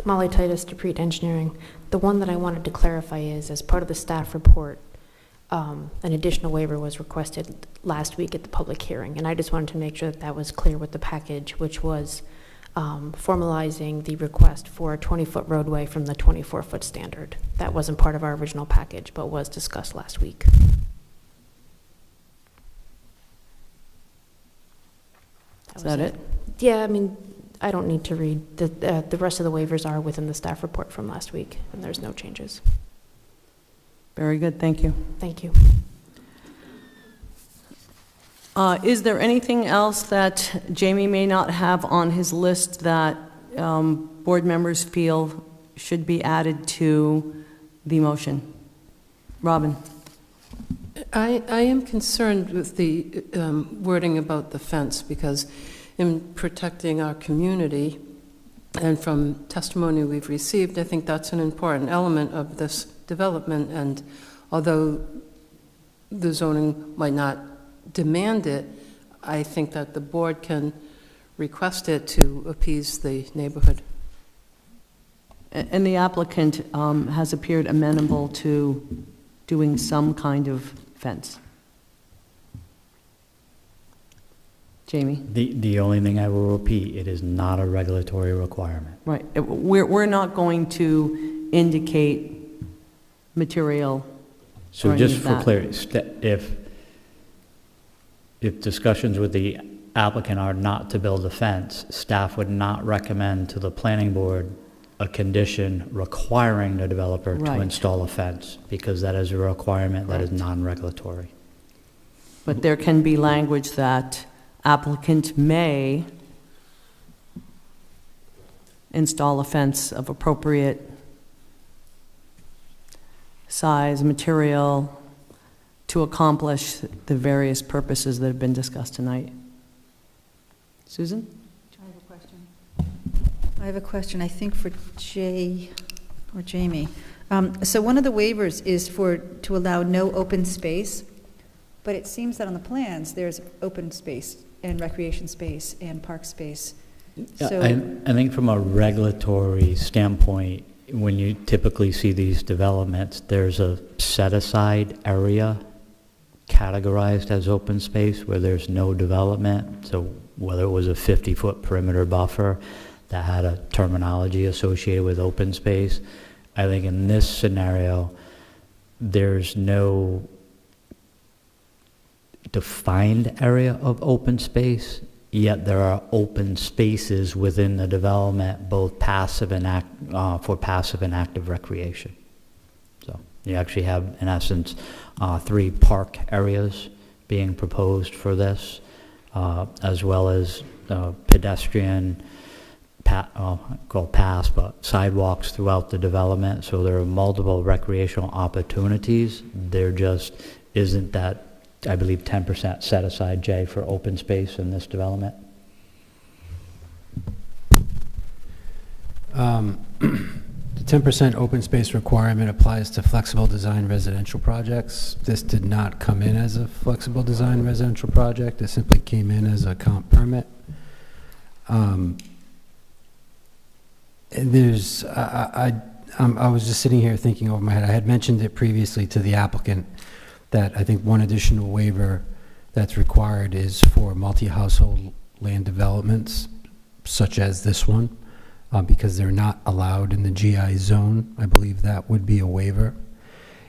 Molly Titus, Deprete Engineering. The one that I wanted to clarify is, as part of the staff report, an additional waiver was requested last week at the public hearing, and I just wanted to make sure that that was clear with the package, which was formalizing the request for a 20-foot roadway from the 24-foot standard. That wasn't part of our original package, but was discussed last week. Is that it? Yeah, I mean, I don't need to read. The rest of the waivers are within the staff report from last week, and there's no changes. Very good, thank you. Thank you. Is there anything else that Jamie may not have on his list that board members feel should be added to the motion? Robin? I am concerned with the wording about the fence, because in protecting our community, and from testimony we've received, I think that's an important element of this development. And although the zoning might not demand it, I think that the board can request it to appease the neighborhood. And the applicant has appeared amenable to doing some kind of fence. Jamie? The only thing I will repeat, it is not a regulatory requirement. Right. We're not going to indicate material. So or just any of for that. clarity, if discussions with the applicant are not to build a fence, staff would not recommend to the planning board a condition requiring the developer to Right. install a fence, because that is a requirement that is non-regulatory. But there can be language that applicant may install a fence of appropriate size, material, to accomplish the various purposes that have been discussed tonight. Susan? I have a question. I have a question, I think for Jay or Jamie. So one of the waivers is to allow no open space, but it seems that on the plans, there's open space and recreation space and park space. So, I think from a regulatory standpoint, when you typically see these developments, there's a set-aside area categorized as open space where there's no development. So whether it was a 50-foot perimeter buffer that had a terminology associated with open space, I think in this scenario, there's no defined area of open space, yet there are open spaces within the development, both passive and for passive and active recreation. So you actually have, in essence, 3 park areas being proposed for this, as well as pedestrian, called paths, but sidewalks throughout the development. So there are multiple recreational opportunities. There just isn't that, I believe, 10% set aside, Jay, for open space in this development. The 10% open space requirement applies to flexible design residential projects. This did not come in as a flexible design residential project. It simply came in as a comp permit. And there's, I was just sitting here thinking over my head. I had mentioned it previously to the applicant that I think one additional waiver that's required is for multi-household land developments, such as this one. Because they're not allowed in the GI zone. I believe that would be a waiver.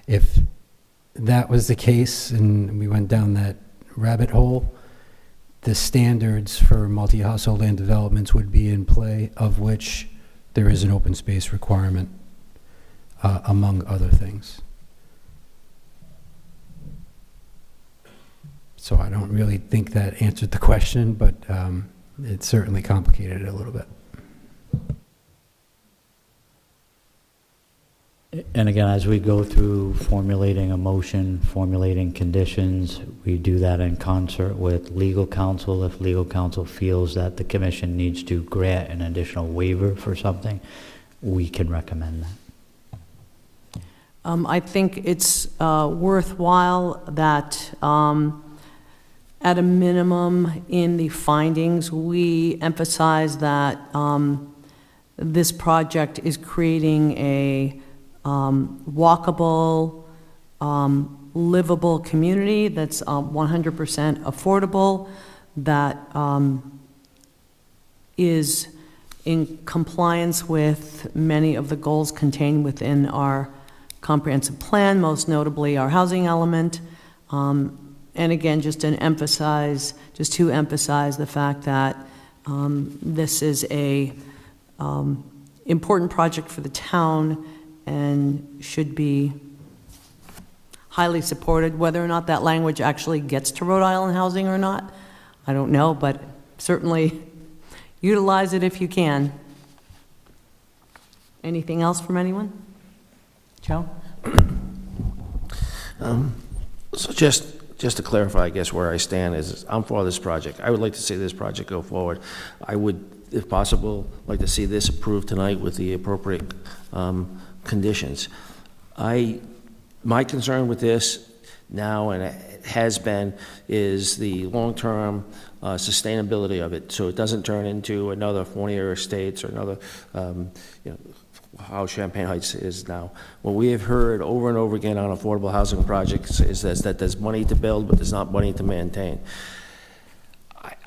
If that was the case and we went down that rabbit hole, the standards for multi-household land developments would be in play, of which there is an open space requirement, among other things. So I don't really think that answered the question, but it certainly complicated it a little bit. And again, as we go through formulating a motion, formulating conditions, we do that in concert with legal counsel. If legal counsel feels that the commission needs to grant an additional waiver for something, we can recommend that. I think it's worthwhile that at a minimum in the findings, we emphasize that this project is creating a walkable, livable community that's 100% affordable, that is in compliance with many of the goals contained within our comprehensive plan, most notably our housing element. And again, just to emphasize the fact that this is a important project for the town and should be highly supported. Whether or not that language actually gets to Rhode Island Housing or not, I don't know, but certainly utilize it if you can. Anything else from anyone? Joe? So just to clarify, I guess, where I stand is I'm for this project. I would like to see this project go forward. I would, if possible, like to see this approved tonight with the appropriate conditions. My concern with this now, and it has been, is the long-term sustainability of it, so it doesn't turn into another Fournier Estates or another, how Champagne Heights is now. What we have heard over and over again on affordable housing projects is that there's money to build, but there's not money to maintain.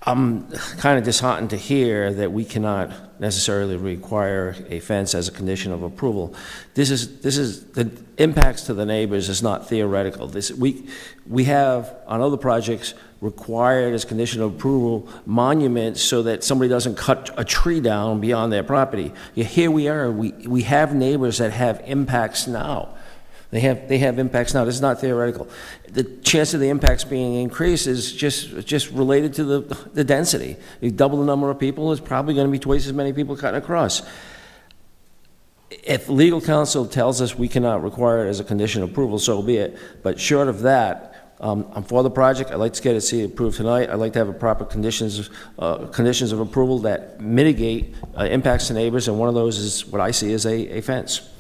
I'm kind of disheartened to hear that we cannot necessarily require a fence as a condition of approval. This is the impacts to the neighbors is not theoretical. We have on other projects required as condition of approval monuments so that somebody doesn't cut a tree down beyond their property. Here we are. We have neighbors that have impacts now. They have impacts now. This is not theoretical. The chance of the impacts being increased is just related to the density. You double the number of people, it's probably going to be twice as many people cutting across. If legal counsel tells us we cannot require it as a condition of approval, so be it. But short of that, I'm for the project. I'd like to get it approved tonight. I'd like to have a proper conditions of approval that mitigate impacts to neighbors, and one of those is what I see as a fence.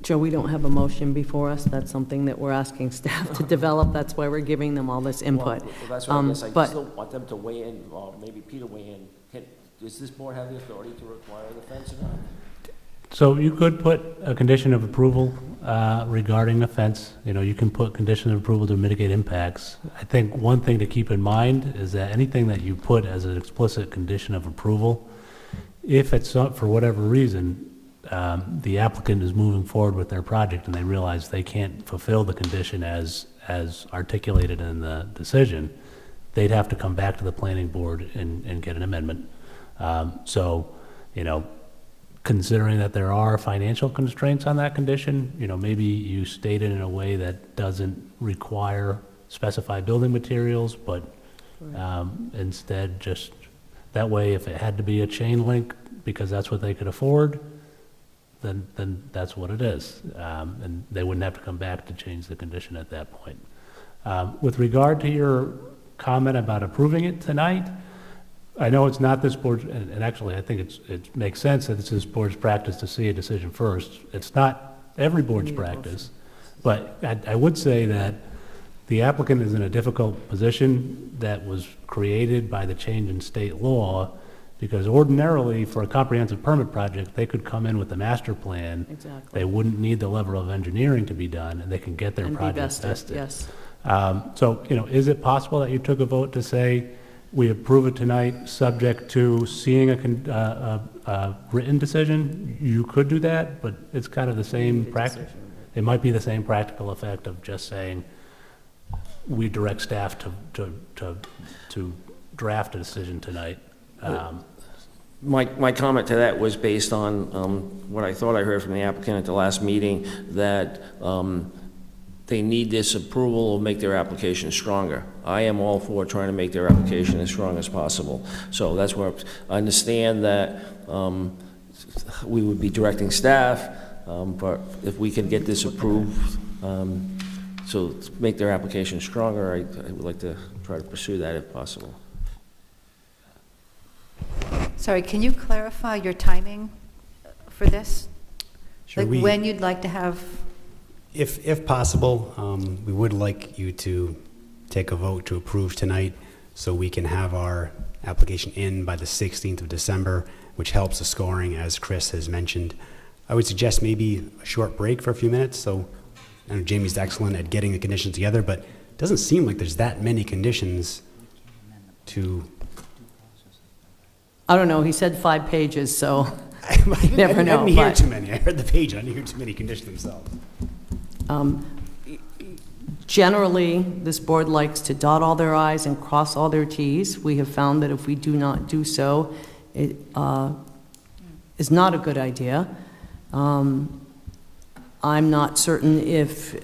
Joe, we don't have a motion before us. That's something that we're asking staff to develop. That's why we're giving them all this input. Well, that's what I guess. I still want them to weigh in, or maybe Peter weigh in. Does this board have the authority to require the fence or not? So you could put a condition of approval regarding the fence. You can put condition of approval to mitigate impacts. I think one thing to keep in mind is that anything that you put as an explicit condition of approval, if it's not for whatever reason, the applicant is moving forward with their project and they realize they can't fulfill the condition as articulated in the decision, they'd have to come back to the planning board and get an amendment. Considering that there are financial constraints on that condition, maybe you state it in a way that doesn't require specified building materials, but instead just that way, if it had to be a chain link because that's what they could afford, then that's what it is. And they wouldn't have to come back to change the condition at that point. With regard to your comment about approving it tonight, I know it's not this board's, and actually, I think it makes sense that it's this board's practice to see a decision first. It's not every board's practice, but I would say that the applicant is in a difficult position that was created by the change in state law, because ordinarily, for a comprehensive permit project, they could come in with a master plan. Exactly. They wouldn't need the level of engineering to be done, and they can get their And be project vested, tested. yes. So, is it possible that you took a vote to say, we approve it tonight, subject to seeing a written decision? You could do that, but it's kind of the same practice. It might be the same practical effect of just saying, we direct staff to draft a decision tonight. My comment to that was based on what I thought I heard from the applicant at the last meeting, that they need this approval to make their application stronger. I am all for trying to make their application as strong as possible. So that's where I understand that we would be directing staff, but if we can get this approved, so to make their application stronger, I would like to try to pursue that if possible. Sorry, can you clarify your timing for this? Sure, Like when you'd like to have, If possible, we would like you to take a vote to approve tonight so we can have our application in by the 16th of December, which helps the scoring, as Chris has mentioned. I would suggest maybe a short break for a few minutes. So I know Jamie's excellent at getting the conditions together, but it doesn't seem like there's that many conditions to... I don't know, he said 5 pages, so you never know. I didn't hear but- too many. I heard the page. I didn't hear too many conditions themselves. Generally, this board likes to dot all their i's and cross all their t's. We have found that if we do not do so, it is not a good idea. I'm not certain if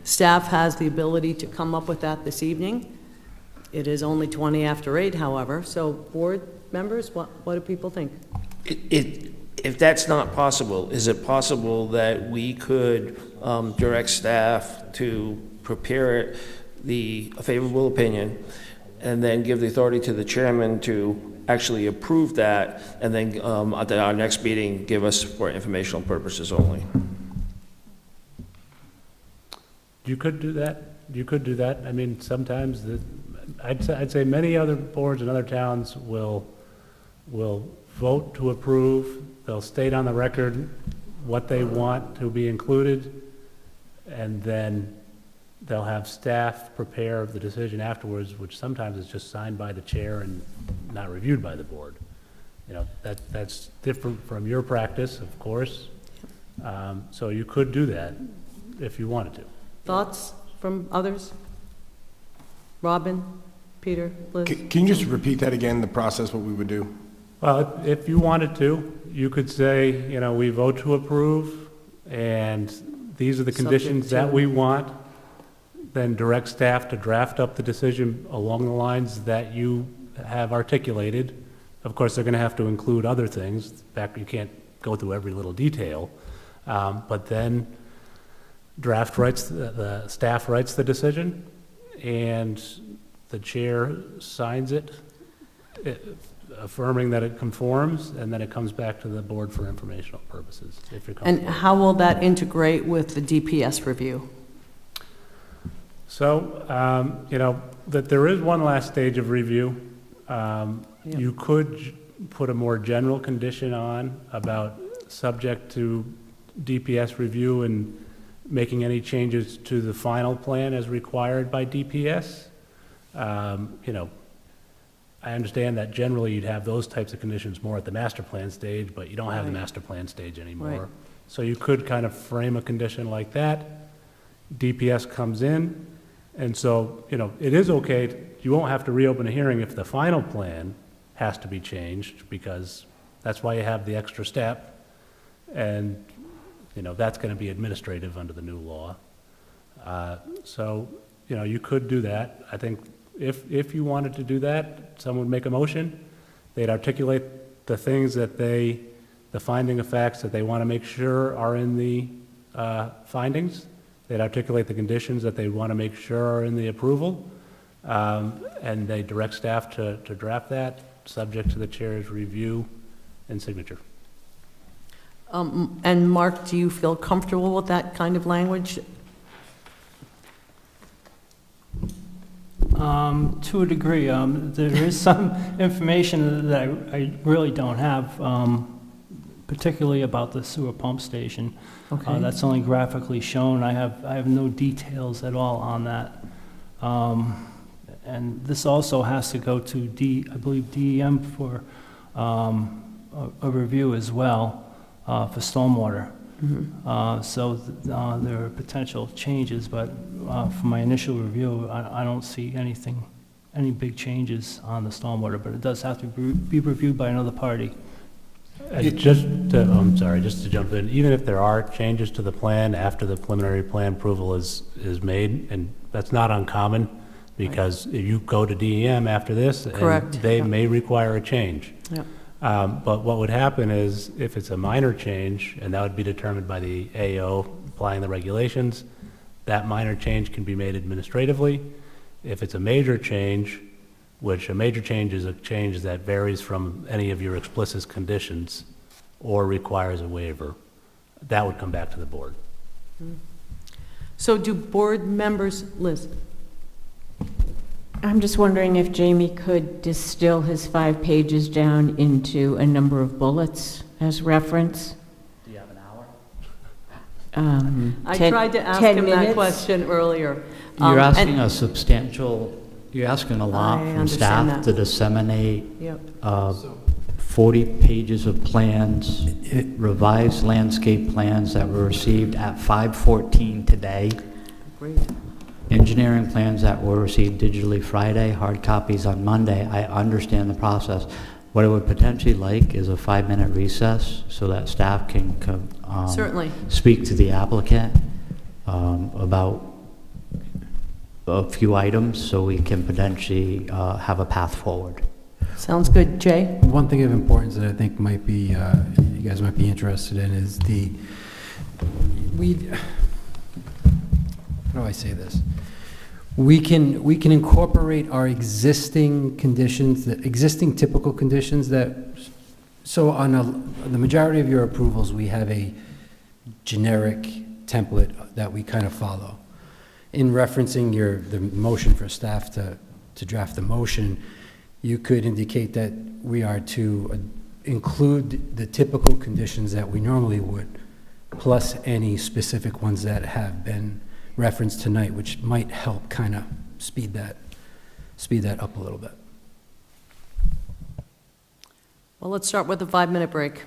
staff has the ability to come up with that this evening. It is only 20 after 8, however. So, board members, what do people think? If that's not possible, is it possible that we could direct staff to prepare a favorable opinion and then give the authority to the chairman to actually approve that, and then at our next meeting, give us for informational purposes only? You could do that. You could do that. I mean, sometimes I'd say many other boards in other towns will vote to approve. They'll state on the record what they want to be included, and then they'll have staff prepare the decision afterwards, which sometimes is just signed by the chair and not reviewed by the board. That's different from your practice, of course. So you could do that if you wanted to. Thoughts from others? Robin, Peter, Liz? Can you just repeat that again, the process, what we would do? Well, if you wanted to, you could say, we vote to approve, and these are the conditions that we want, then direct staff to draft up the decision along the lines that you have articulated. Of course, they're going to have to include other things. In fact, you can't go through every little detail. But then the staff writes the decision, and the chair signs it, affirming that it conforms, and then it comes back to the board for informational purposes, if you're And comfortable. how will that integrate with the DPS review? So, that there is one last stage of review. You could put a more general condition on about subject to DPS review and making any changes to the final plan as required by DPS. I understand that generally you'd have those types of conditions more at the master plan stage, but you don't have the master plan stage anymore. Right. So you could kind of frame a condition like that. DPS comes in, and so, it is okay, you won't have to reopen a hearing if the final plan has to be changed, because that's why you have the extra step, and, that's going to be administrative under the new law. So, you could do that. I think if you wanted to do that, someone would make a motion, they'd articulate the things that the finding of facts that they want to make sure are in the findings. They'd articulate the conditions that they want to make sure are in the approval. And they direct staff to draft that, subject to the chair's review and signature. And Mark, do you feel comfortable with that kind of language? To a degree, there is some information that I really don't have, particularly about the sewer pump station. Okay. That's only graphically shown. I have no details at all on that. And this also has to go to I believe DEM for a review as well for stormwater. So there are potential changes, but from my initial review, I don't see any big changes on the stormwater, but it does have to be reviewed by another party. I'm sorry, just to jump in, even if there are changes to the plan after the preliminary plan approval is made, and that's not uncommon, because if you go to DEM after this, and Correct. they Yeah. may require a change. Yeah. But what would happen is, if it's a minor change, and that would be determined by the AO applying the regulations, that minor change can be made administratively. If it's a major change, which a major change is a change that varies from any of your explicit conditions or requires a waiver, that would come back to the board. So do board members, Liz? I'm just wondering if Jamie could distill his 5 pages down into a number of bullets as reference. Do you have an hour? I tried to ask him that question earlier. You're asking and- a substantial, you're asking a lot I from understand staff that. to disseminate Yep. 40 pages of plans, revised landscape plans that were received at 5:14 today. Great. Engineering plans that were received digitally Friday, hard copies on Monday. I understand the process. What I would potentially like is a 5-minute recess so that staff can Certainly. speak to the applicant about a few items so we can potentially have a path forward. Sounds good. Jay? One thing of importance that I think might be, you guys might be interested in is how do I say this? We can incorporate our existing conditions, the existing typical conditions so on the majority of your approvals, we have a generic template that we kind of follow. In referencing the motion for staff to draft the motion, you could indicate that we are to include the typical conditions that we normally would, plus any specific ones that have been referenced tonight, which might help kind of speed that up a little bit. Well, let's start with a 5-minute break.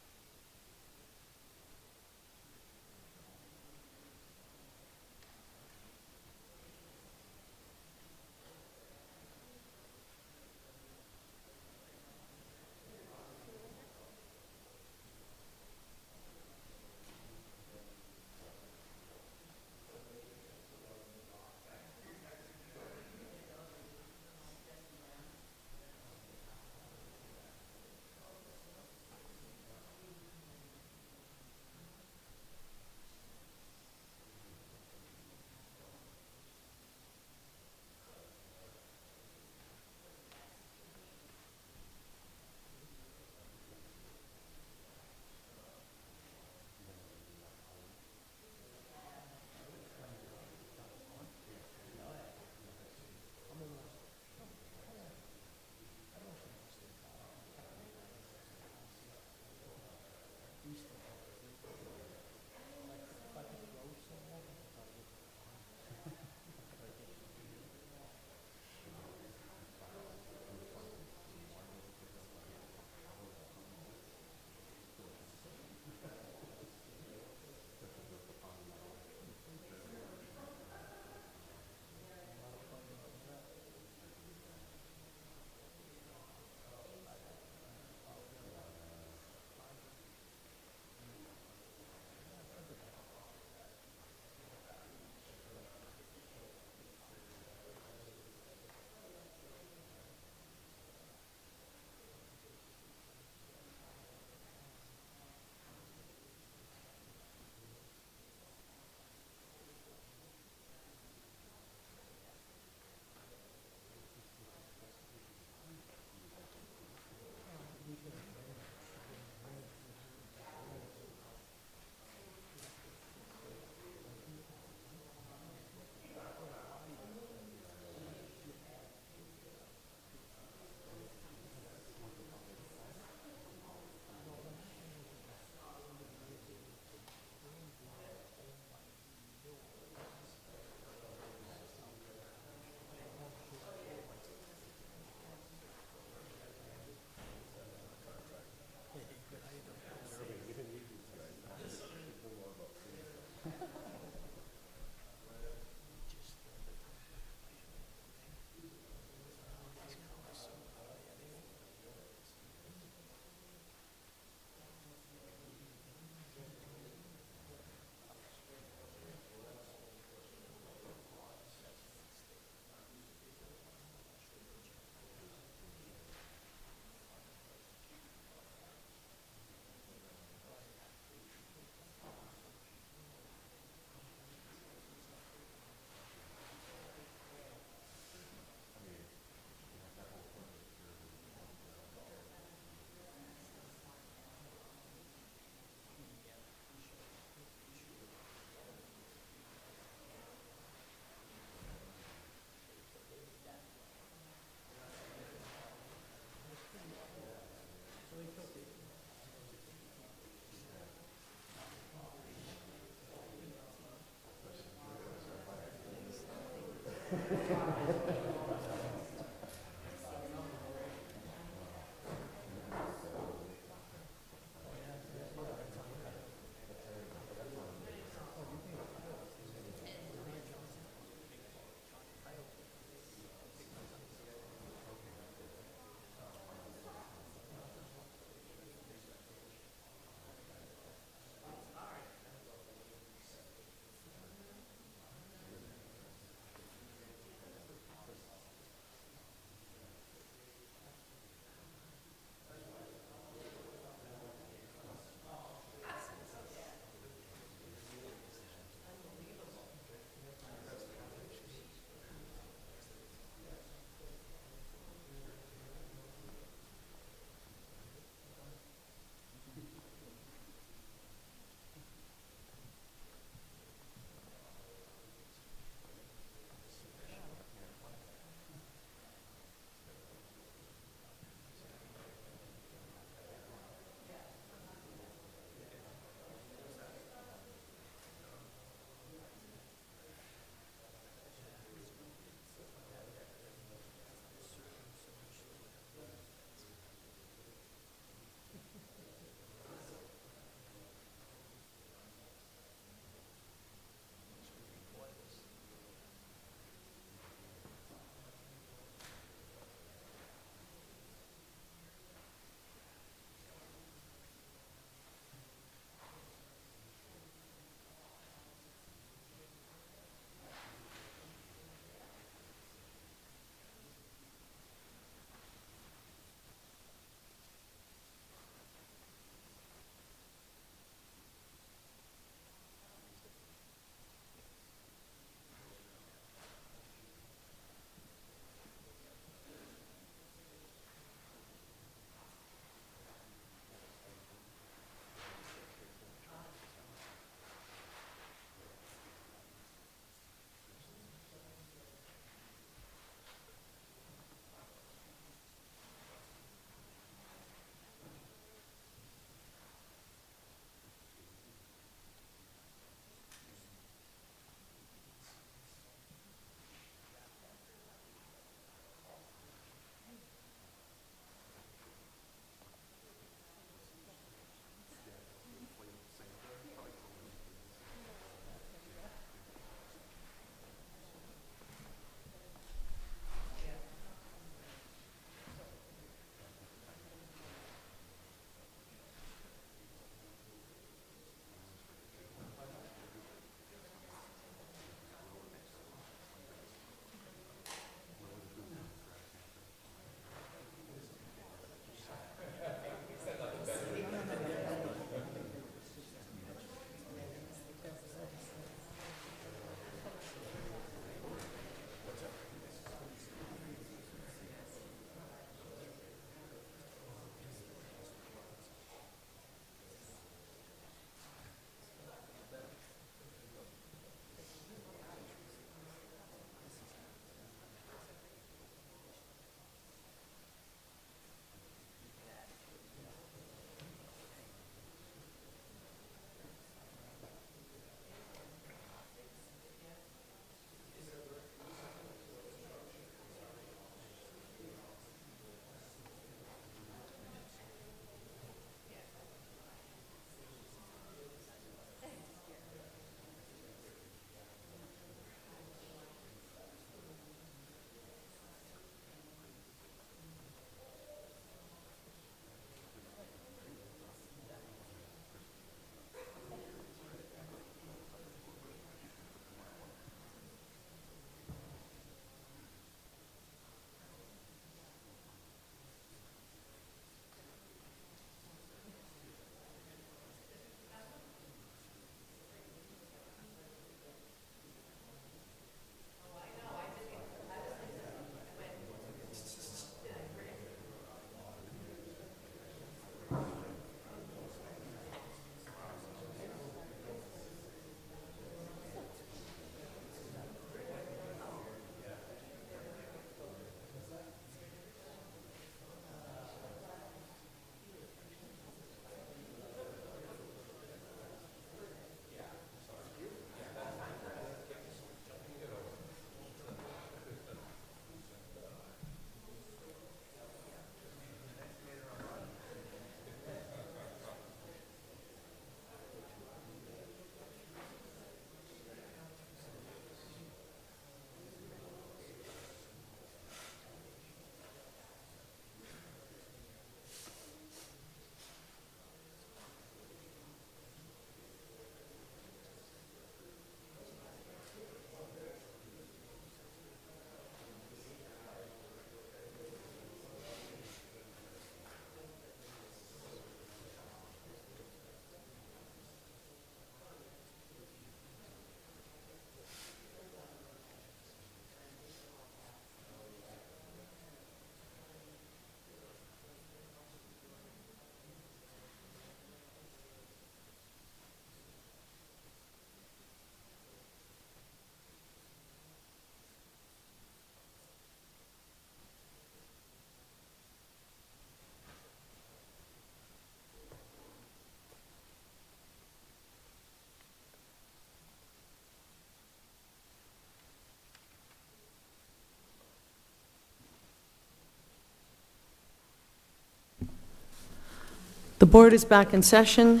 The board is back in session.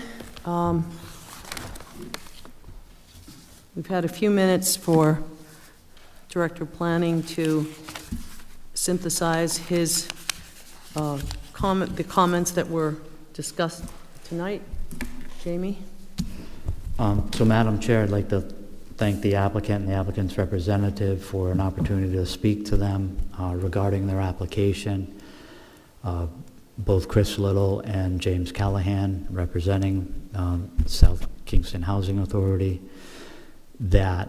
We've had a few minutes for Director of Planning to synthesize his the comments that were discussed tonight. Jamie? So, Madam Chair, I'd like to thank the applicant and the applicant's representative for an opportunity to speak to them regarding their application. Both Chris Little and James Callahan, representing South Kingston Housing Authority, that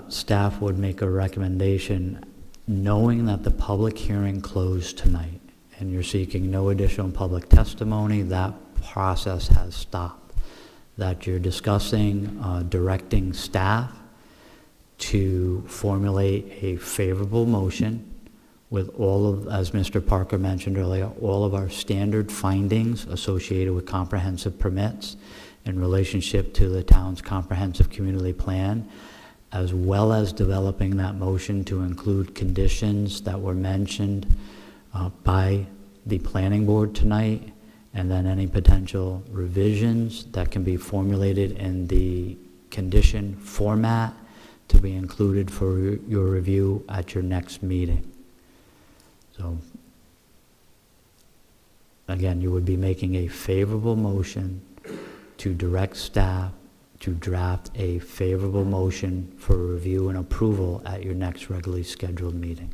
staff would make a recommendation knowing that the public hearing closed tonight and you're seeking no additional public testimony. That process has stopped. That you're discussing directing staff to formulate a favorable motion with all of, as Mr. Parker mentioned earlier, all of our standard findings associated with comprehensive permits in relationship to the town's comprehensive community plan, as well as developing that motion to include conditions that were mentioned by the planning board tonight, and then any potential revisions that can be formulated in the condition format to be included for your review at your next meeting. So, again, you would be making a favorable motion to direct staff to draft a favorable motion for review and approval at your next regularly scheduled meeting.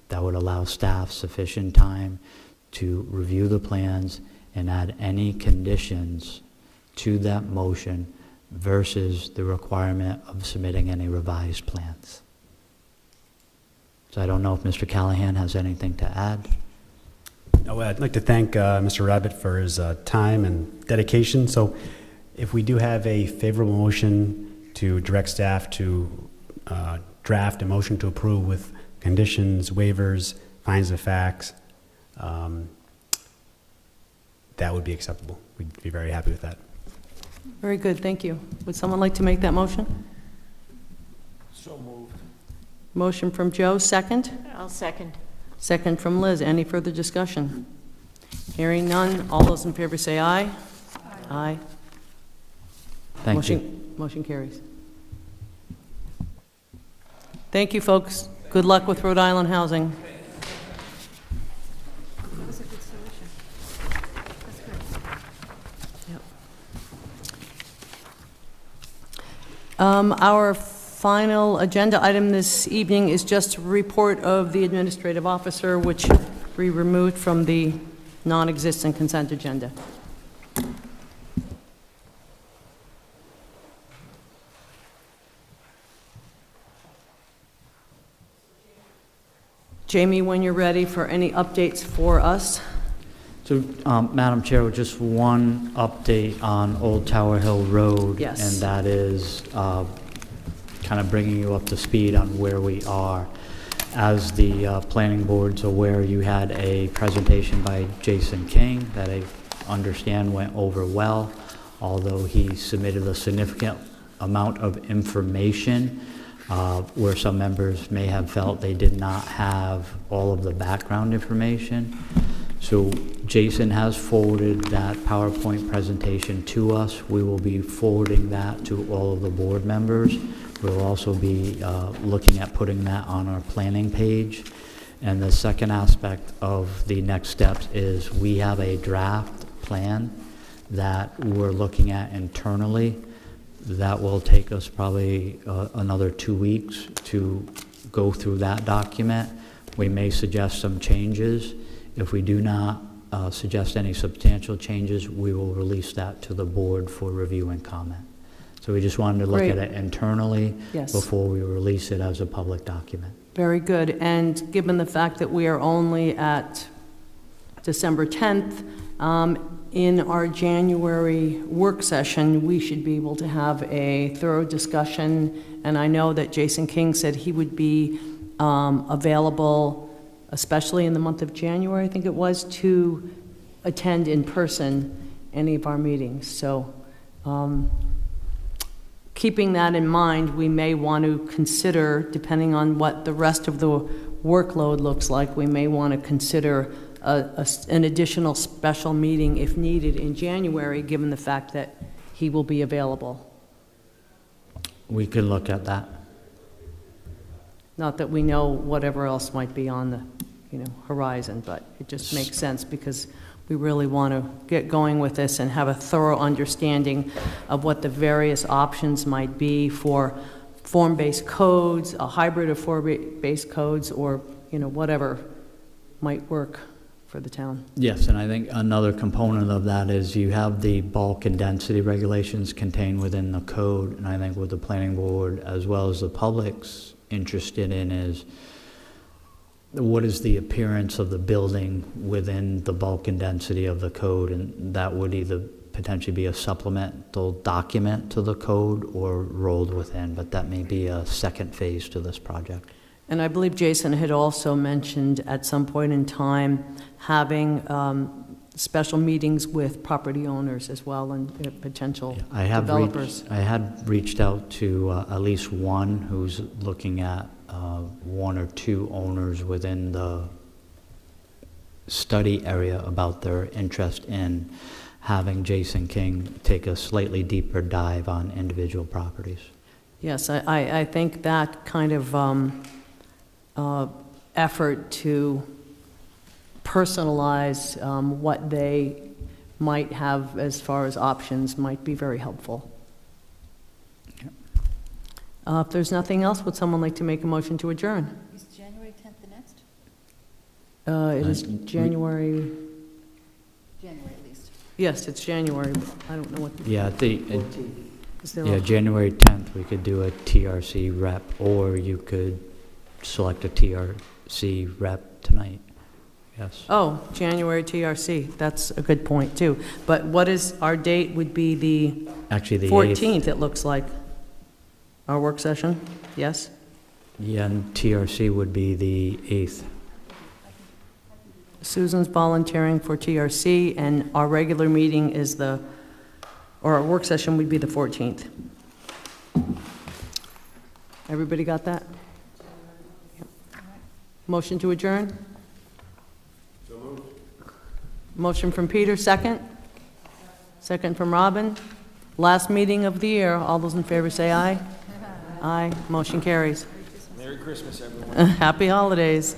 That would allow staff sufficient time to review the plans and add any conditions to that motion versus the requirement of submitting any revised plans. So I don't know if Mr. Callahan has anything to add. No, I'd like to thank Mr. Rabbit for his time and dedication. So if we do have a favorable motion to direct staff to draft a motion to approve with conditions, waivers, findings of facts, that would be acceptable. We'd be very happy with that. Very good, thank you. Would someone like to make that motion? So moved. Motion from Joe, second? I'll second. Second from Liz. Any further discussion? Hearing none. All those in favor say aye. Aye. Thank you. Motion carries. Thank you, folks. Good luck with Rhode Island housing. That was a good solution. That's good. Our final agenda item this evening is just a report of the administrative officer, which we removed from the non-existent consent agenda. Jamie, when you're ready for any updates for us. So, Madam Chair, just one update on Old Tower Hill Road. Yes. And that is kind of bringing you up to speed on where we are. As the planning board's aware, you had a presentation by Jason King that I understand went over well, although he submitted a significant amount of information where some members may have felt they did not have all of the background information. So Jason has forwarded that PowerPoint presentation to us. We will be forwarding that to all of the board members. We'll also be looking at putting that on our planning page. And the second aspect of the next steps is we have a draft plan that we're looking at internally. That will take us probably another 2 weeks to go through that document. We may suggest some changes. If we do not suggest any substantial changes, we will release that to the board for review and comment. So we just wanted to look Great. at it internally Yes. before we release it as a public document. Very good. And given the fact that we are only at December 10th, in our January work session, we should be able to have a thorough discussion. And I know that Jason King said he would be available, especially in the month of January, I think it was, to attend in person any of our meetings. So keeping that in mind, we may want to consider, depending on what the rest of the workload looks like, we may want to consider an additional special meeting if needed in January, given the fact that he will be available. We could look at that. Not that we know whatever else might be on the, horizon, but it just makes sense because we really want to get going with this and have a thorough understanding of what the various options might be for form-based codes, a hybrid of form-based codes, or, whatever might work for the town. Yes, and I think another component of that is you have the bulk and density regulations contained within the code, and I think what the planning board, as well as the public's interested in, is what is the appearance of the building within the bulk and density of the code, and that would either potentially be a supplemental document to the code or rolled within, but that may be a second phase to this project. And I believe Jason had also mentioned at some point in time having special meetings with property owners as well and potential developers. I had reached out to at least one who's looking at one or two owners within the study area about their interest in having Jason King take a slightly deeper dive on individual properties. Yes, I think that kind of effort to personalize what they might have as far as options might be very helpful. If there's nothing else, would someone like to make a motion to adjourn? Is January 10th the next? It is January, January at least. yes, it's January, but I don't know what the... Yeah, Is there a- January 10th, we could do a TRC rep, or you could select a TRC rep tonight. Yes. Oh, January TRC, that's a good point, too. But what is, our date would be the Actually, the 8th. 14th, it looks like. Our work session, yes? Yeah, and TRC would be the 8th. Susan's volunteering for TRC, and our regular meeting is or our work session would be the 14th. Everybody got that? Yep. Motion to adjourn? So moved. Motion from Peter, second? Second from Robin. Last meeting of the year. All those in favor say aye. Aye. Motion carries. Merry Christmas, everyone. Happy holidays.